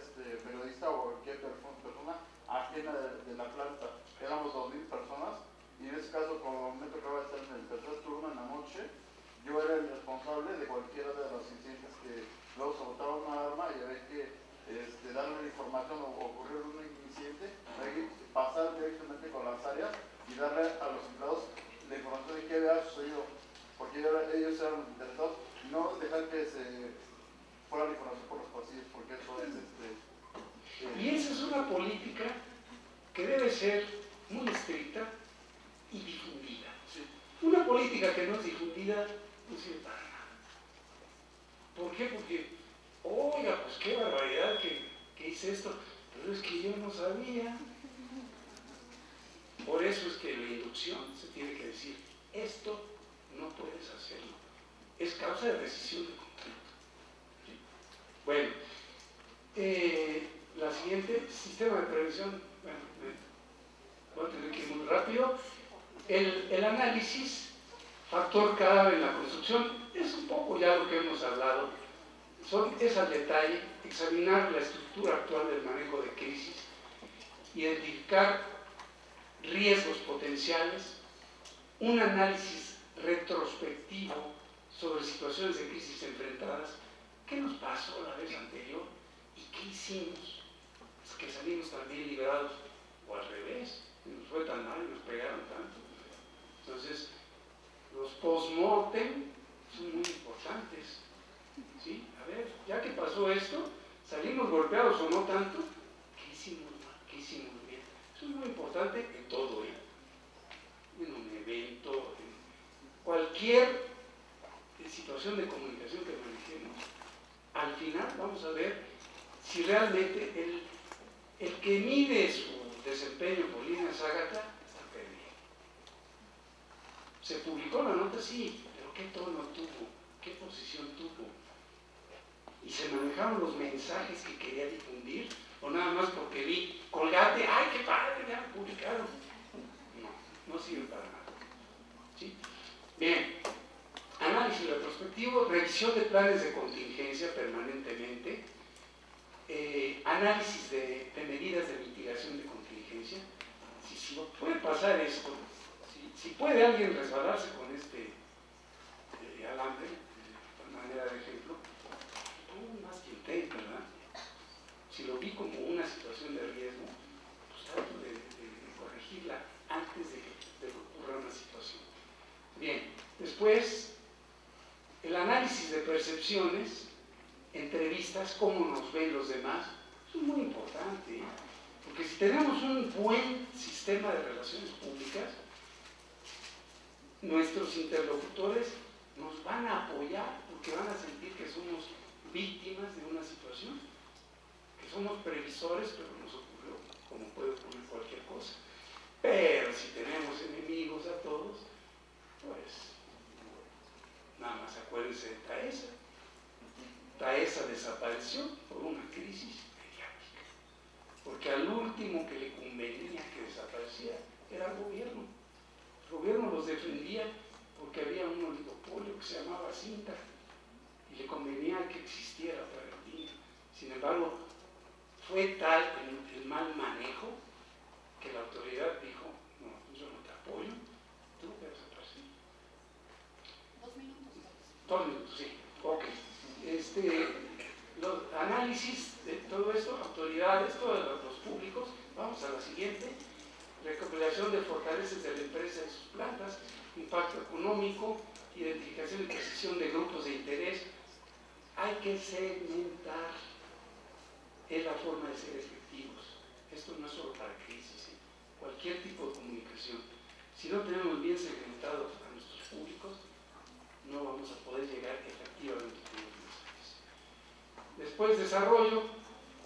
[SPEAKER 5] información o ocurrir un incidente, hay que pasar directamente con las áreas y darle a los empleados la información de qué había sucedido, porque ellos eran los interesados, y no dejar que se fuera la información por los pasillos, porque eso es
[SPEAKER 3] Y esa es una política que debe ser muy estricta y difundida.
[SPEAKER 5] sí.
[SPEAKER 3] Una política que no es difundida no sirve para nada. ¿Por qué? Porque, oiga, pues qué barbaridad que hice esto, pero es que yo no sabía. Por eso es que en la inducción se tiene que decir, esto no puedes hacerlo. Es causa de rescisión de conflicto. ¿Sí? Bueno, la siguiente, sistema de prevención. Bueno, voy a tener que ir muy rápido. El análisis, factor clave en la construcción, es un poco ya lo que hemos hablado. Es al detalle, examinar la estructura actual del manejo de crisis, identificar riesgos potenciales, un análisis retrospectivo sobre situaciones de crisis enfrentadas. ¿Qué nos pasó la vez anterior? ¿Y qué hicimos? Es que salimos también liberados, o al revés, nos fue tan mal y nos pegaron tanto. Entonces, los post-mortem son muy importantes. ¿Sí? A ver, ya que pasó esto, salimos golpeados o no tanto, ¿qué hicimos mal? ¿Qué hicimos bien? Eso es muy importante en todo, en un evento, en cualquier situación de comunicación que manejemos. Al final vamos a ver si realmente el que mide su desempeño por líneas Ágata está perdido. Se publicó la nota, sí, pero ¿qué tono tuvo? ¿Qué posición tuvo? ¿Y se manejaron los mensajes que quería difundir? ¿O nada más porque vi Colgate, ¡ay, qué padre, ya lo publicaron! No, no sirve para nada. ¿Sí? Bien, análisis retrospectivo, revisión de planes de contingencia permanentemente, análisis de medidas de mitigación de contingencia. Si puede pasar esto, si puede alguien resbalarse con este alambre, de manera de ejemplo, más que usted, ¿verdad? Si lo vi como una situación de riesgo, pues trato de corregirla antes de que ocurra una situación. Bien, después, el análisis de percepciones, entrevistas, cómo nos ven los demás, eso es muy importante, ¿eh? Porque si tenemos un buen sistema de relaciones públicas, nuestros interlocutores nos van a apoyar porque van a sentir que somos víctimas de una situación, que somos previsores, pero nos ocurrió, como puede ocurrir cualquier cosa. Pero si tenemos enemigos a todos, pues nada más acuérdense de Taesa. Taesa desapareció por una crisis mediática, porque al último que le convenía que desapareciera era el gobierno. El gobierno los defendía porque había un oligopolio que se llamaba Cinta y le convenía que existiera para el día. Sin embargo, fue tal el mal manejo que la autoridad dijo, no, yo no te apoyo, tú debes desaparecer.
[SPEAKER 2] 2 minutos.
[SPEAKER 3] 2 minutos, sí, ok. Los análisis de todo esto, autoridades, todos los públicos. Vamos a la siguiente. Recopilación de fortalezas de la empresa y sus plantas, impacto económico, identificación y precisión de grupos de interés. Hay que segmentar, es la forma de ser efectivos. Esto no es solo para crisis, ¿eh? Cualquier tipo de comunicación. Si no tenemos bien segmentados a nuestros públicos, no vamos a poder llegar efectivamente con los mensajes. Después, desarrollo,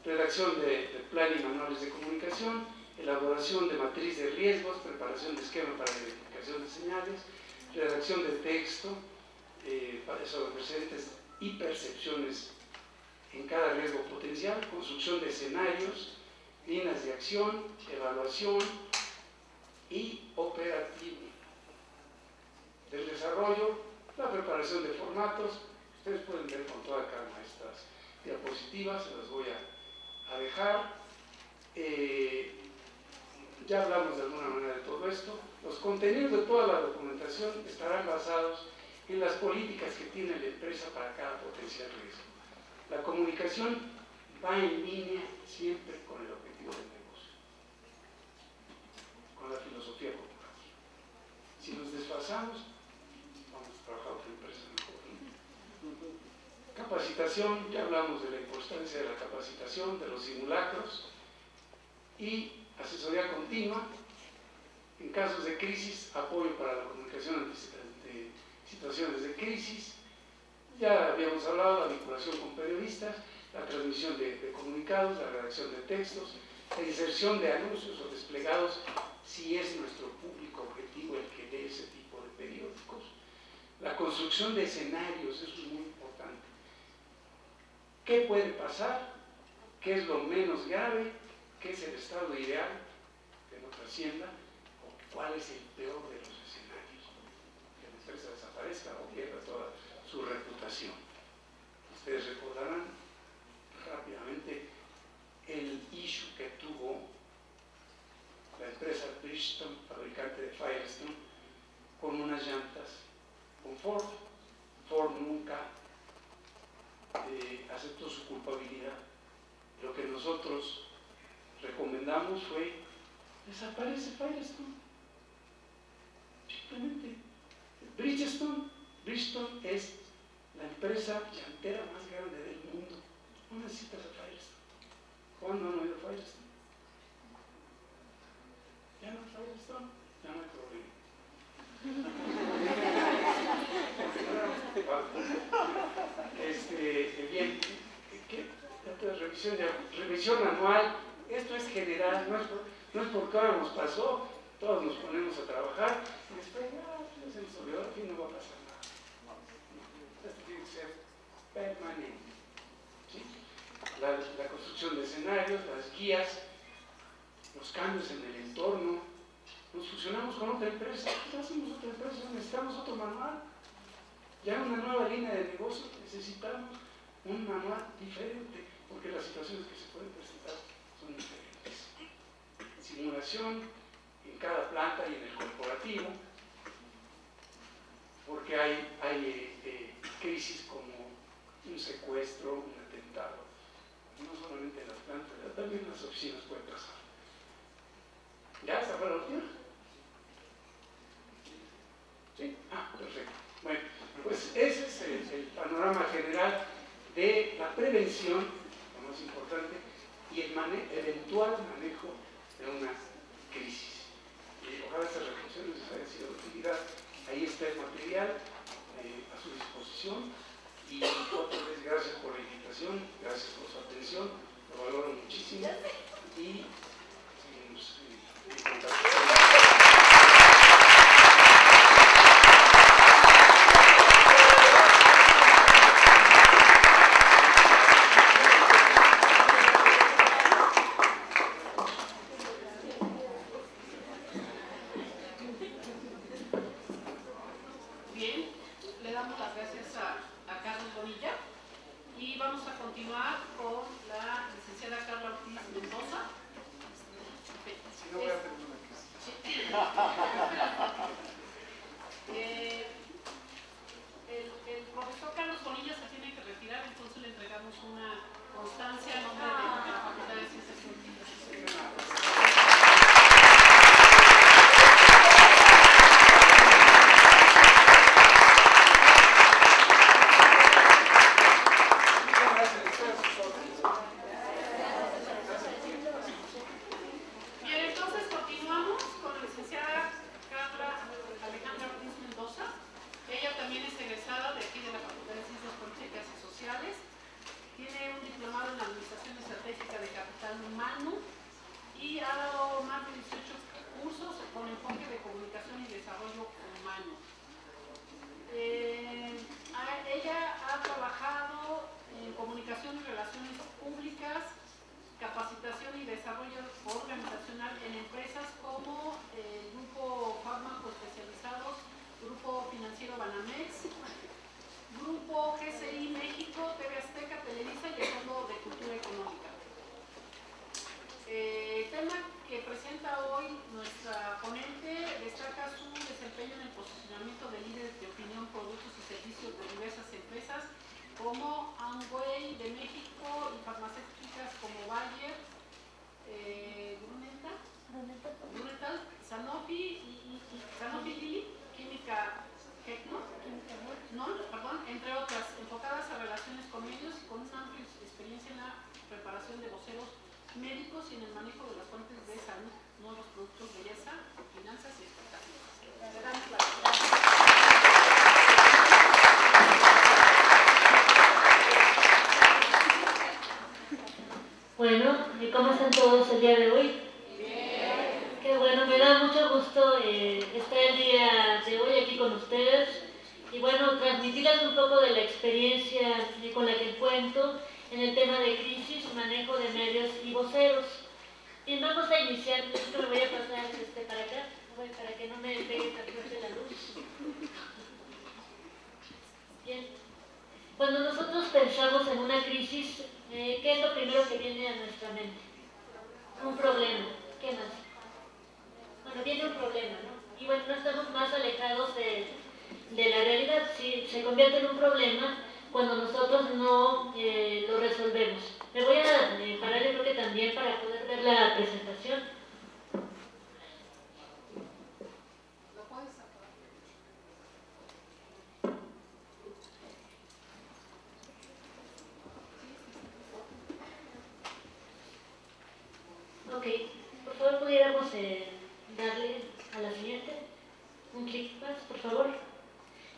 [SPEAKER 3] redacción de plan y manuales de comunicación, elaboración de matriz de riesgos, preparación de esquema para la identificación de señales, redacción de texto sobre presentes y percepciones en cada riesgo potencial, construcción de escenarios, líneas de acción, evaluación y operativo. Del desarrollo, la preparación de formatos. Ustedes pueden ver con toda calma estas diapositivas, se las voy a dejar. Ya hablamos de alguna manera de todo esto. Los contenidos de toda la documentación estarán basados en las políticas que tiene la empresa para cada potencial riesgo. La comunicación va en línea siempre con el objetivo del negocio, con la filosofía corporativa. Si nos desfasamos, vamos a trabajar otra empresa mejor, ¿no? Capacitación, ya hablamos de la importancia de la capacitación, de los simulacros, y asesoría continua. En casos de crisis, apoyo para la comunicación ante situaciones de crisis. Ya habíamos hablado de la vinculación con periodistas, la transmisión de comunicados, la redacción de textos, la inserción de anuncios o desplegados, si es nuestro público objetivo el que lee ese tipo de periódicos. La construcción de escenarios, eso es muy importante. ¿Qué puede pasar? ¿Qué es lo menos grave? ¿Qué es el estado ideal que no trascienda? ¿O cuál es el peor de los escenarios? Que la empresa desaparezca o pierda toda su reputación. Ustedes recordarán rápidamente el issue que tuvo la empresa Bridgestone, fabricante de Firestone, con unas llantas con Ford. Ford nunca aceptó su culpabilidad. Lo que nosotros recomendamos fue: desaparece Firestone. Simplemente. Bridgestone es la empresa llantera más grande del mundo. No necesitas a Firestone. ¿Cuándo no han oído Firestone? Ya no hay Firestone, ya no hay problema. Bien, revisión anual. Esto es general, no es porque ahora nos pasó, todos nos ponemos a trabajar y después ya se nos olvidó, al fin no va a pasar nada. Esto tiene que ser permanente, ¿sí? La construcción de escenarios, las guías, los cambios en el entorno. Nos fusionamos con otra empresa, ya hacemos otra empresa, necesitamos otro manual. Ya una nueva línea de negocio, necesitamos un manual diferente, porque las situaciones que se pueden presentar son diferentes. Simulación en cada planta y en el corporativo, porque hay crisis como un secuestro, un atentado, no solamente en las plantas, también en las oficinas puede pasar. ¿Ya está para la última? ¿Sí? Ah, perfecto. Bueno, pues ese es el panorama general de la prevención, lo más importante, y el eventual manejo de una crisis. Ojalá estas reflexiones les hayan sido de utilidad. Ahí está el material a su disposición, y otra vez gracias por la invitación, gracias por su atención, lo valoro muchísimo, y seguimos en contacto.
[SPEAKER 2] como Amway de México y farmacéuticas farmacéuticas como Bayer, Grunenthal, Sanofi Sanofi Lilly, Química entre otras, enfocadas a relaciones con medios y con una amplia experiencia en la preparación de voceros médicos y en el manejo de las fuentes de salud, nuevos productos, belleza, finanzas y expectativas.
[SPEAKER 6] Bueno, ¿y cómo están todos el día de hoy?
[SPEAKER 2] Bien.
[SPEAKER 6] Qué bueno, me da mucho gusto estar el día de hoy aquí con ustedes y bueno, transmitirles un poco de la experiencia con la que cuento en el tema de crisis, manejo de medios y voceros. Bien, vamos a iniciar, esto me voy a pasar para acá, para que no me pegue tan fuerte la luz. Bien, cuando nosotros pensamos en una crisis, ¿qué es lo primero que viene a nuestra mente? Un problema. ¿Qué más? Bueno, viene un problema, ¿no? Y bueno, no estamos más alejados de la realidad. Sí, se convierte en un problema cuando nosotros no lo resolvemos. Me voy a parar, yo creo que también para poder ver la presentación.
[SPEAKER 2] ¿Lo puedes sacar?
[SPEAKER 6] Ok, por favor pudiéramos darle a la siguiente, un clic más, por favor.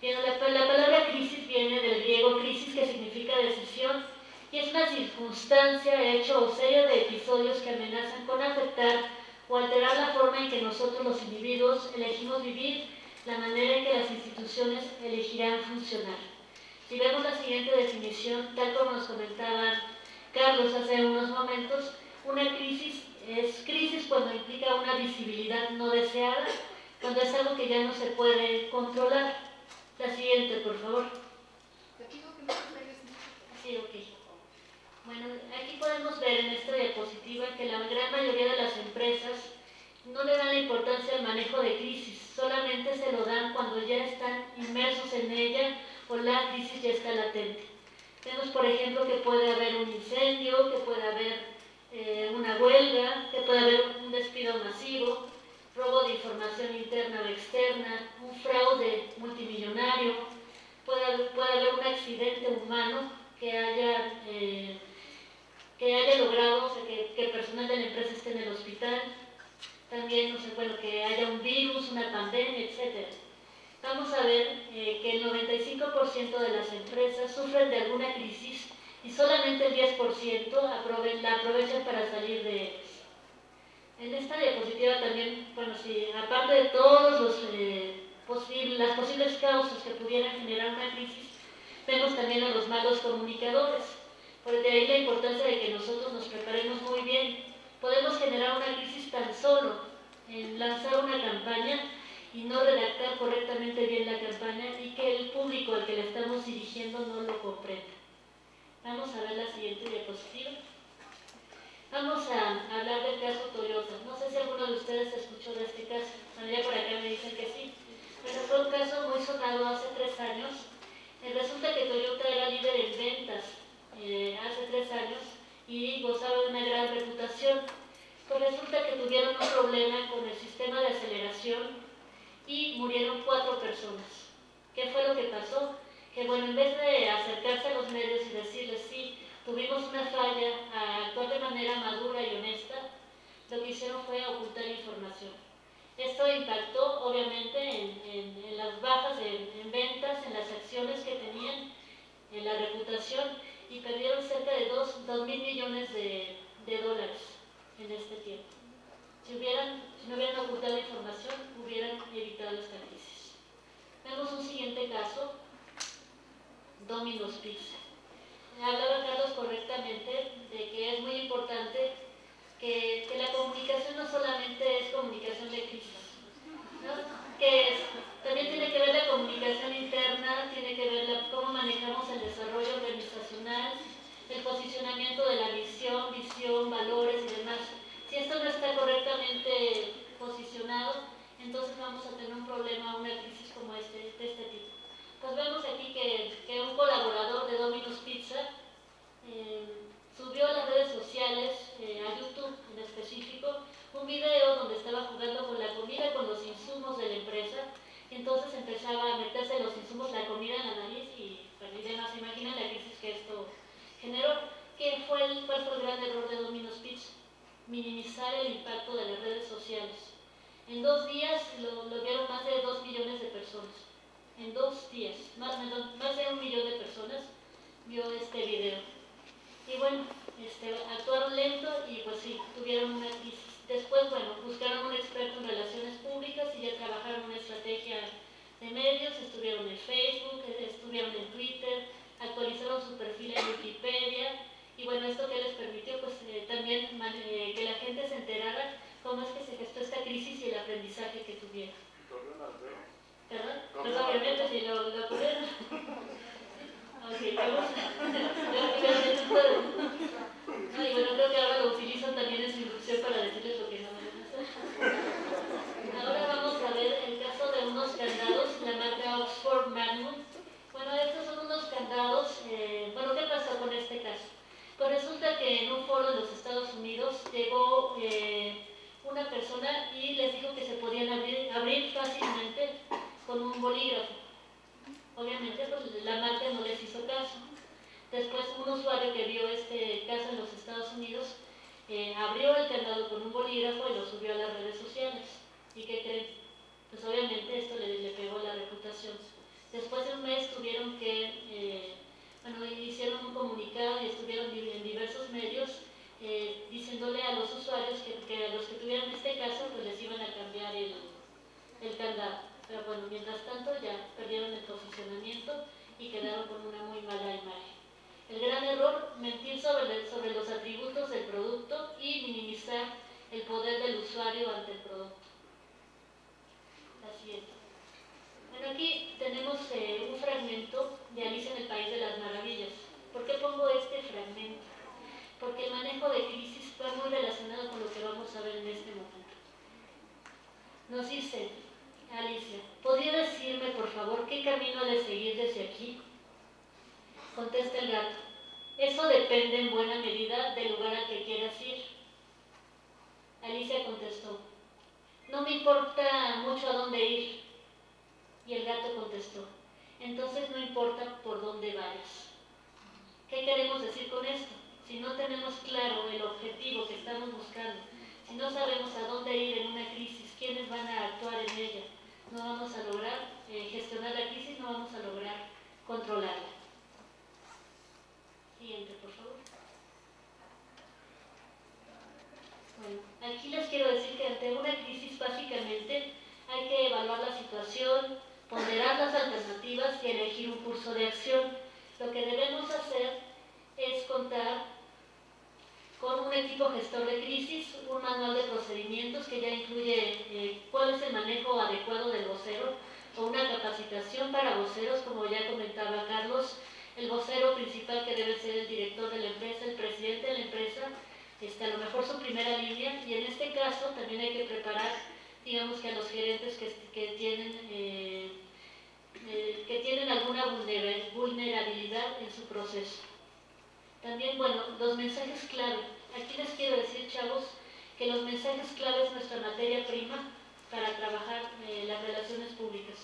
[SPEAKER 6] Bien, la palabra crisis viene del griego crisis, que significa decisión, y es una circunstancia, hecho o serie de episodios que amenazan con afectar o alterar la forma en que nosotros los individuos elegimos vivir, la manera en que las instituciones elegirán funcionar. Si vemos la siguiente definición, tal como nos comentaba Carlos hace unos momentos, una crisis es crisis cuando implica una visibilidad no deseada, cuando es algo que ya no se puede controlar. La siguiente, por favor.
[SPEAKER 2] Te pido que no te pegues mucho.
[SPEAKER 6] Sí, ok. Bueno, aquí podemos ver en esta diapositiva que la gran mayoría de las empresas no le dan la importancia al manejo de crisis, solamente se lo dan cuando ya están inmersos en ella o la crisis ya está latente. Vemos, por ejemplo, que puede haber un incendio, que puede haber una huelga, que puede haber un despido masivo, robo de información interna o externa, un fraude multimillonario, puede haber un accidente humano que haya logrado, o sea, que el personal de la empresa esté en el hospital, también, no sé, bueno, que haya un virus, una pandemia, etc. Vamos a ver que el 95% de las empresas sufren de alguna crisis y solamente el 10% la aprovechan para salir de ellas. En esta diapositiva también, bueno, si aparte de todas las posibles causas que pudieran generar una crisis, vemos también a los malos comunicadores. Por de ahí la importancia de que nosotros nos preparemos muy bien. Podemos generar una crisis tan solo en lanzar una campaña y no redactar correctamente bien la campaña y que el público al que le estamos dirigiendo no lo comprenda. Vamos a ver la siguiente diapositiva. Vamos a hablar del caso Toyota. No sé si alguno de ustedes escuchó de este caso. Ya por acá me dicen que sí. Pero fue un caso muy sonado hace 3 años. Resulta que Toyota era líder en ventas hace 3 años y gozaba de una gran reputación. Pues resulta que tuvieron un problema con el sistema de aceleración y murieron 4 personas. ¿Qué fue lo que pasó? Que bueno, en vez de acercarse a los medios y decirles sí, tuvimos una falla, a actuar de manera madura y honesta, lo que hicieron fue ocultar información. Esto impactó obviamente en las bajas en ventas, en las acciones que tenían, en la reputación, y perdieron cerca de 2.000 millones de dólares en este tiempo. Si no hubieran ocultado información, hubieran evitado esta crisis. Vemos un siguiente caso, Domino's Pizza. Hablaba Carlos correctamente de que es muy importante que la comunicación no solamente es comunicación de crisis, ¿no? También tiene que ver la comunicación interna, tiene que ver cómo manejamos el desarrollo organizacional, el posicionamiento de la visión, valores y demás. Si esto no está correctamente posicionado, entonces vamos a tener un problema, una crisis como de este tipo. Pues vemos aquí que un colaborador de Domino's Pizza subió a las redes sociales cuál fue el gran error de Domino's Pizza? Minimizar el impacto de las redes sociales. En 2 días lo vieron más de 2 millones de personas. En 2 días, más de 1 millón de personas vio este video. Y bueno, actuaron lento y pues sí, tuvieron una crisis. Después, bueno, buscaron un experto en relaciones públicas y ya trabajaron una estrategia de medios, estuvieron en Facebook, estuvieron en Twitter, actualizaron su perfil en Wikipedia. Y bueno, ¿esto qué les permitió? Pues también que la gente se enterara cómo es que se gestó esta crisis y el aprendizaje que tuvieron. ¿Perdón? Pues obviamente si lo ocurrieron. Ok, vamos. No, y bueno, creo que ahora lo utilizan también en su inducción para decirles lo que no deben hacer. Ahora vamos a ver el caso de unos candados, la marca Oxford Magnum. Bueno, estos son unos candados. Bueno, ¿qué pasó con este caso? Pues resulta que en un foro en los Estados Unidos llegó una persona y les dijo que se podían abrir fácilmente con un bolígrafo. Obviamente, pues la marca no les hizo caso. Después, un usuario que vio este caso en los Estados Unidos abrió el candado con un bolígrafo y lo subió a las redes sociales. ¿Y qué creen? Pues obviamente esto le pegó la reputación. Después de un mes tuvieron que, bueno, hicieron un comunicado y estuvieron en diversos medios diciéndole a los usuarios que a los que tuvieran este caso pues les iban a cambiar el candado. Pero bueno, mientras tanto ya perdieron el posicionamiento y quedaron con una muy mala imagen. El gran error, mentir sobre los atributos del producto y minimizar el poder del usuario ante el producto. La siguiente. Bueno, aquí tenemos un fragmento de Alicia en el País de las Maravillas. ¿Por qué pongo este fragmento? Porque el manejo de crisis va muy relacionado con lo que vamos a ver en este momento. Nos dice Alicia, ¿podría decirme, por favor, qué camino ha de seguir desde aquí? Contesta el gato, eso depende en buena medida del lugar al que quieras ir. Alicia contestó, no me importa mucho a dónde ir. Y el gato contestó, entonces no importa por dónde vayas. ¿Qué queremos decir con esto? Si no tenemos claro el objetivo que estamos buscando, si no sabemos a dónde ir en una crisis, quiénes van a actuar en ella, no vamos a lograr gestionar la crisis, no vamos a lograr controlarla. Siguiente, por favor. Bueno, aquí les quiero decir que ante una crisis básicamente hay que evaluar la situación, ponderar las alternativas y elegir un curso de acción. Lo que debemos hacer es contar con un equipo gestor de crisis, un manual de procedimientos que ya incluye cuál es el manejo adecuado del vocero, o una capacitación para voceros, como ya comentaba Carlos, el vocero principal que debe ser el director de la empresa, el presidente de la empresa, a lo mejor su primera línea, y en este caso también hay que preparar, digamos que a los gerentes que tienen alguna vulnerabilidad en su proceso. También, bueno, los mensajes clave. Aquí les quiero decir, chavos, que los mensajes clave es nuestra materia prima para trabajar las relaciones públicas.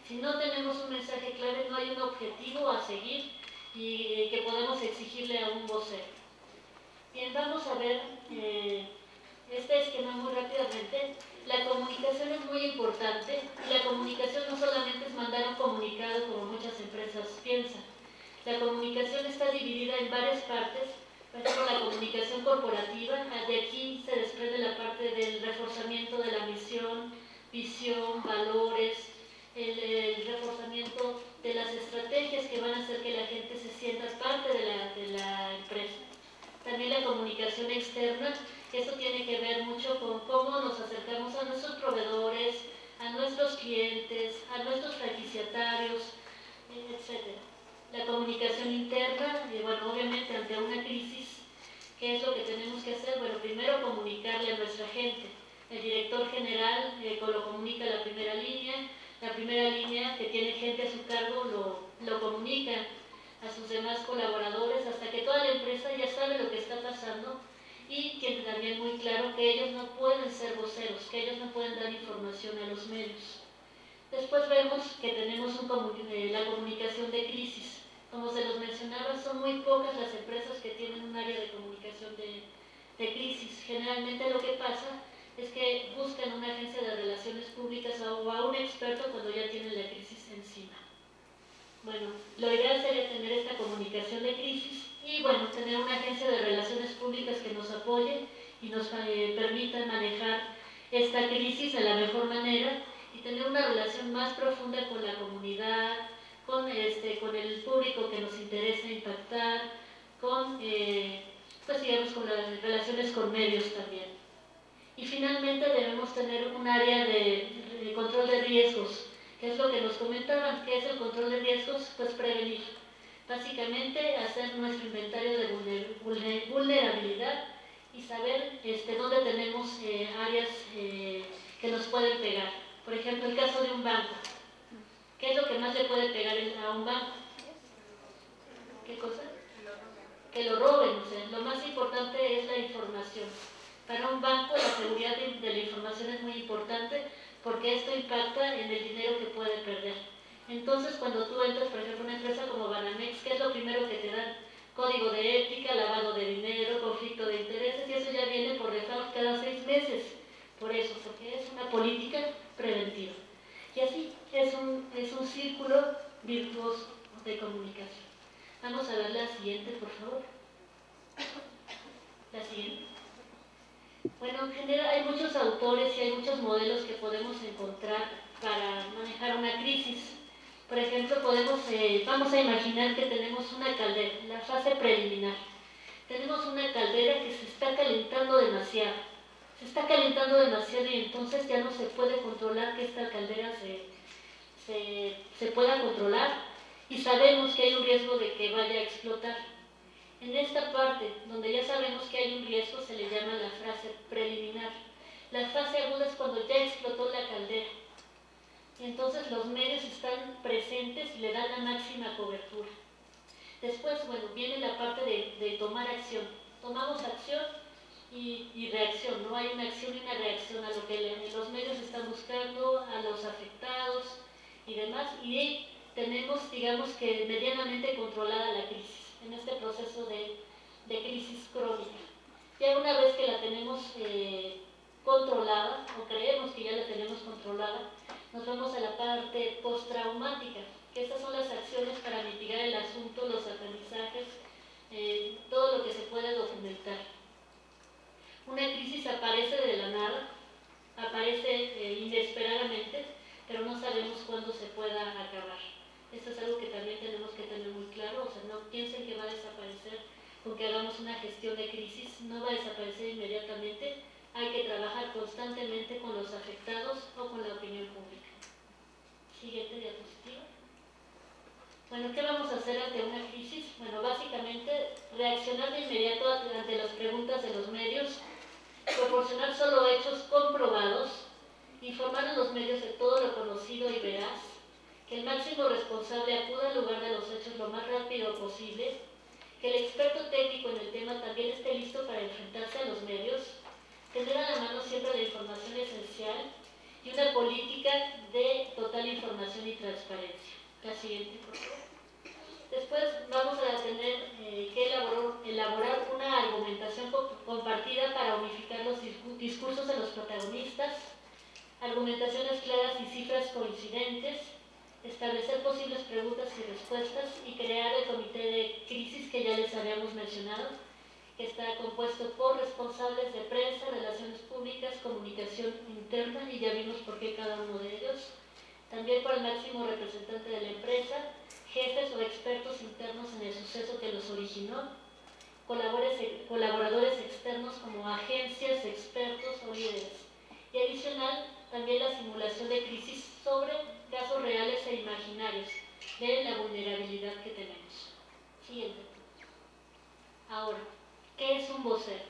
[SPEAKER 6] Si no tenemos un mensaje clave, no hay un objetivo a seguir y que podemos exigirle a un vocero. Bien, vamos a ver este esquema muy rápidamente. La comunicación es muy importante y la comunicación no solamente es mandar un comunicado como muchas empresas piensan. La comunicación está dividida en varias partes. Por ejemplo, la comunicación corporativa, de aquí se desprende la parte del reforzamiento de la misión, visión, valores, el reforzamiento de las estrategias que van a hacer que la gente se sienta parte de la empresa. También la comunicación externa, esto tiene que ver mucho con cómo nos acercamos a nuestros proveedores, a nuestros clientes, a nuestros franquiciatarios, etc. La comunicación interna, bueno, obviamente ante una crisis, ¿qué es lo que tenemos que hacer? Bueno, primero comunicarle a nuestra gente. El director general lo comunica a la primera línea que tiene gente a su cargo lo comunica a sus demás colaboradores hasta que toda la empresa ya sabe lo que está pasando y tiene también muy claro que ellos no pueden ser voceros, que ellos no pueden dar información a los medios. Después vemos que tenemos la comunicación de crisis. Como se los mencionaba, son muy pocas las empresas que tienen un área de de crisis. Generalmente lo que pasa es que buscan una agencia de relaciones públicas o a un experto cuando ya tienen la crisis encima. Bueno, lo ideal sería tener esta comunicación de crisis y bueno, tener una agencia de relaciones públicas que nos apoye y nos permita manejar esta crisis de la mejor manera y tener una relación más profunda con la comunidad, con el público que nos interesa impactar, con, pues digamos, con las relaciones con medios también. Y finalmente debemos tener un área de control de riesgos, que es lo que nos comentaban. ¿Qué es el control de riesgos? Pues prevenir. Básicamente hacer nuestro inventario de vulnerabilidad y saber dónde tenemos áreas que nos pueden pegar. Por ejemplo, el caso de un banco. ¿Qué es lo que más le puede pegar a un banco? ¿Qué cosa? Que lo roben. O sea, lo más importante es la información. Para un banco la seguridad de la información es muy importante porque esto impacta en el dinero que puede perder. Entonces, cuando tú entras, por ejemplo, a una empresa como Banamex, ¿qué es lo primero que te dan? Código de ética, lavado de dinero, conflicto de intereses, y eso ya viene por default cada 6 meses. Por eso, porque es una política preventiva. Y así es un círculo virtuoso de comunicación. Vamos a ver la siguiente, por favor. La siguiente. Bueno, en general hay muchos autores y hay muchos modelos que podemos encontrar para manejar una crisis. Por ejemplo, vamos a imaginar que tenemos una caldera, la fase preliminar. Tenemos una caldera que se está calentando demasiado. Se está calentando demasiado y entonces ya no se puede controlar que esta caldera se pueda controlar y sabemos que hay un riesgo de que vaya a explotar. En esta parte, donde ya sabemos que hay un riesgo, se le llama la fase preliminar. La fase aguda es cuando ya explotó la caldera. Y entonces los medios están presentes y le dan la máxima cobertura. Después, bueno, viene la parte de tomar acción. Tomamos acción y reacción, ¿no? Hay una acción y una reacción a lo que los medios están buscando, a los afectados y demás. Y tenemos, digamos que medianamente controlada la crisis en este proceso de crisis crónica. Ya una vez que la tenemos controlada, o creemos que ya la tenemos controlada, nos vamos a la parte postraumática, que estas son las acciones para mitigar el asunto, los aprendizajes, todo lo que se puede documentar. Una crisis aparece de la nada, aparece inesperadamente, pero no sabemos cuándo se pueda acabar. Esto es algo que también tenemos que tener muy claro, o sea, no piensen que va a desaparecer con que hagamos una gestión de crisis, no va a desaparecer inmediatamente, hay que trabajar constantemente con los afectados o con la opinión pública. Siguiente diapositiva. Bueno, ¿qué vamos a hacer ante una crisis? Bueno, básicamente reaccionar de inmediato ante las preguntas de los medios, proporcionar solo hechos comprobados, informar a los medios de todo lo conocido y veraz, que el máximo responsable acuda al lugar de los hechos lo más rápido posible, que el experto técnico en el tema también esté listo para enfrentarse a los medios, tener a la mano siempre la información esencial y una política de total información y transparencia. La siguiente, por favor. Después vamos a tener que elaborar una argumentación compartida para unificar los discursos de los protagonistas, argumentaciones claras y cifras coincidentes, establecer posibles preguntas y respuestas y crear el comité de crisis que ya les habíamos mencionado, que está compuesto por responsables de prensa, relaciones públicas, comunicación interna, y ya vimos por qué cada uno de ellos, también por el máximo representante de la empresa, jefes o expertos internos en el suceso que los originó, colaboradores externos como agencias, expertos o líderes, y adicional también la simulación de crisis sobre casos reales e imaginarios de la vulnerabilidad que tenemos. Siguiente. Ahora, ¿qué es un vocero?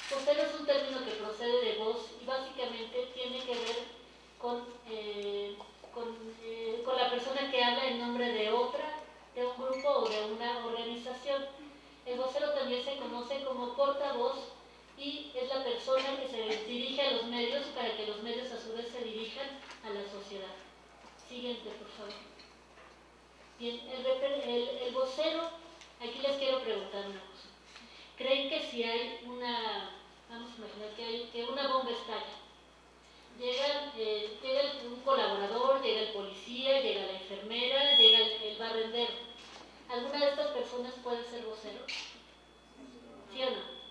[SPEAKER 6] Vocero es un término que procede de voz y básicamente tiene que ver con la persona que habla en nombre de otra, de un grupo o de una organización. El vocero también se conoce como portavoz y es la persona que se dirige a los medios para que los medios a su vez se dirijan a la sociedad. Siguiente, por favor. Bien, el vocero, aquí les quiero preguntar una cosa. ¿Creen que si hay una imaginar que una bomba estalla. Llega un colaborador, llega el policía, llega la enfermera, llega el barrendero. ¿Alguna de estas personas puede ser vocero? ¿Sí o no?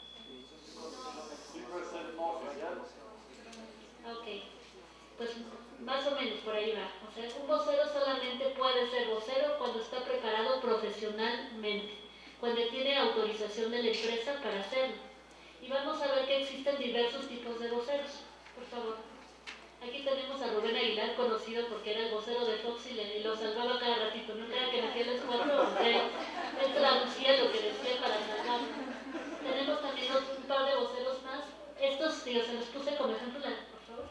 [SPEAKER 6] Ok, pues más o menos por ahí va. O sea, un vocero solamente puede ser vocero cuando está preparado profesionalmente, cuando tiene autorización de la empresa para hacerlo. Y vamos a ver que existen diversos tipos de voceros. Por favor. Aquí tenemos a Rubén Aguilar, conocido porque era el vocero de Fox y lo salvaba cada ratito. No crean que metía las 4 o 3. Él traducía lo que decía para salvarlo. Tenemos también un par de voceros más. Estos, digo, se los puse como ejemplo, por favor.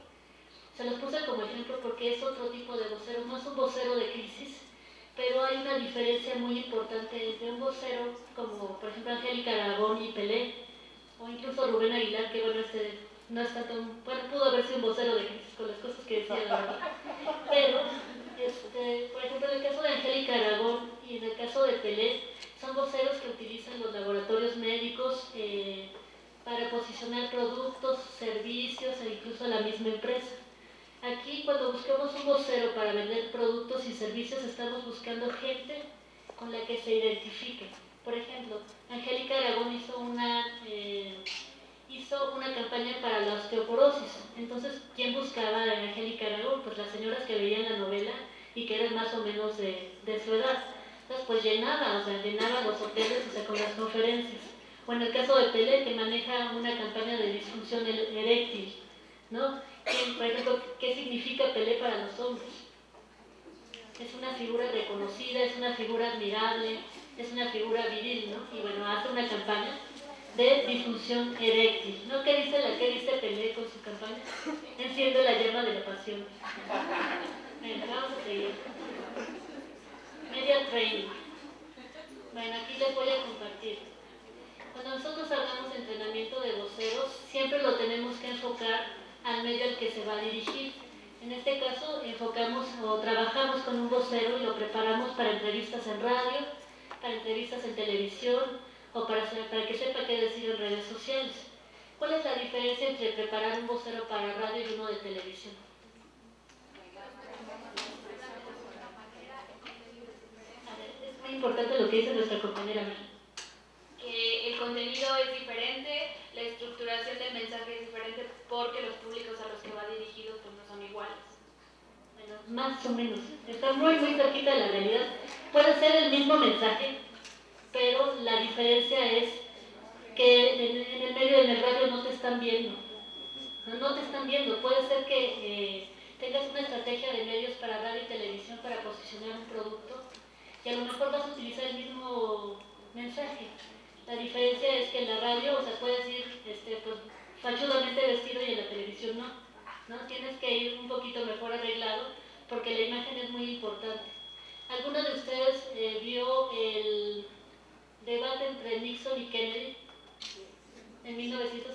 [SPEAKER 6] Se los puse como ejemplo porque es otro tipo de vocero. No es un vocero de crisis, pero hay una diferencia muy importante entre un vocero como, por ejemplo, Angélica Aragón y Pelé, o incluso Rubén Aguilar, que bueno, no es tanto, bueno, pudo haber sido un vocero de crisis con las cosas que decía, la verdad. Pero, por ejemplo, en el caso de Angélica Aragón y en el caso de Pelé, son voceros que utilizan los laboratorios médicos para posicionar productos, servicios e incluso la misma empresa. Aquí, cuando buscamos un vocero para vender productos y servicios, estamos buscando gente con la que se identifique. Por ejemplo, Angélica Aragón hizo una campaña para la osteoporosis. Entonces, ¿quién buscaba a Angélica Aragón? Pues las señoras que veían la novela y que eran más o menos de su edad. Entonces, pues llenaba los hoteles, o sea, con las conferencias. O en el caso de Pelé, que maneja una campaña de disfunción eréctil, ¿no? Por ejemplo, ¿qué significa Pelé para los hombres? Es una figura reconocida, es una figura admirable, es una figura viril, ¿no? Y bueno, hace una campaña de disfunción eréctil, ¿no? ¿Qué dice Pelé con su campaña? Enciende la llama de la pasión. Bueno, vamos a seguir. Media training. Bueno, aquí les voy a compartir. Cuando nosotros hablamos de entrenamiento de voceros, siempre lo tenemos que enfocar al medio al que se va a dirigir. En este caso, enfocamos o trabajamos con un vocero y lo preparamos para entrevistas en radio, para entrevistas en televisión o para que sepa qué decir en redes sociales. ¿Cuál es la diferencia entre preparar un vocero para radio y uno de televisión? A ver, es muy importante lo que dice nuestra compañera Mel.
[SPEAKER 7] Que el contenido es diferente, la estructuración del mensaje es diferente porque los públicos a los que va dirigido pues no son iguales.
[SPEAKER 6] Bueno, más o menos. Está muy cerquita de la realidad. Puede ser el mismo mensaje, pero la diferencia es que en el medio, en el radio, no te están viendo. No te están viendo. Puede ser que tengas una estrategia de medios para radio y televisión para posicionar un producto y a lo mejor vas a utilizar el mismo mensaje. La diferencia es que en la radio, o sea, puedes ir pues, fachudamente vestido y en la televisión no. Tienes que ir un poquito mejor arreglado porque la imagen es muy importante. ¿Alguno de ustedes vio el debate entre Nixon y Kennedy en 1960?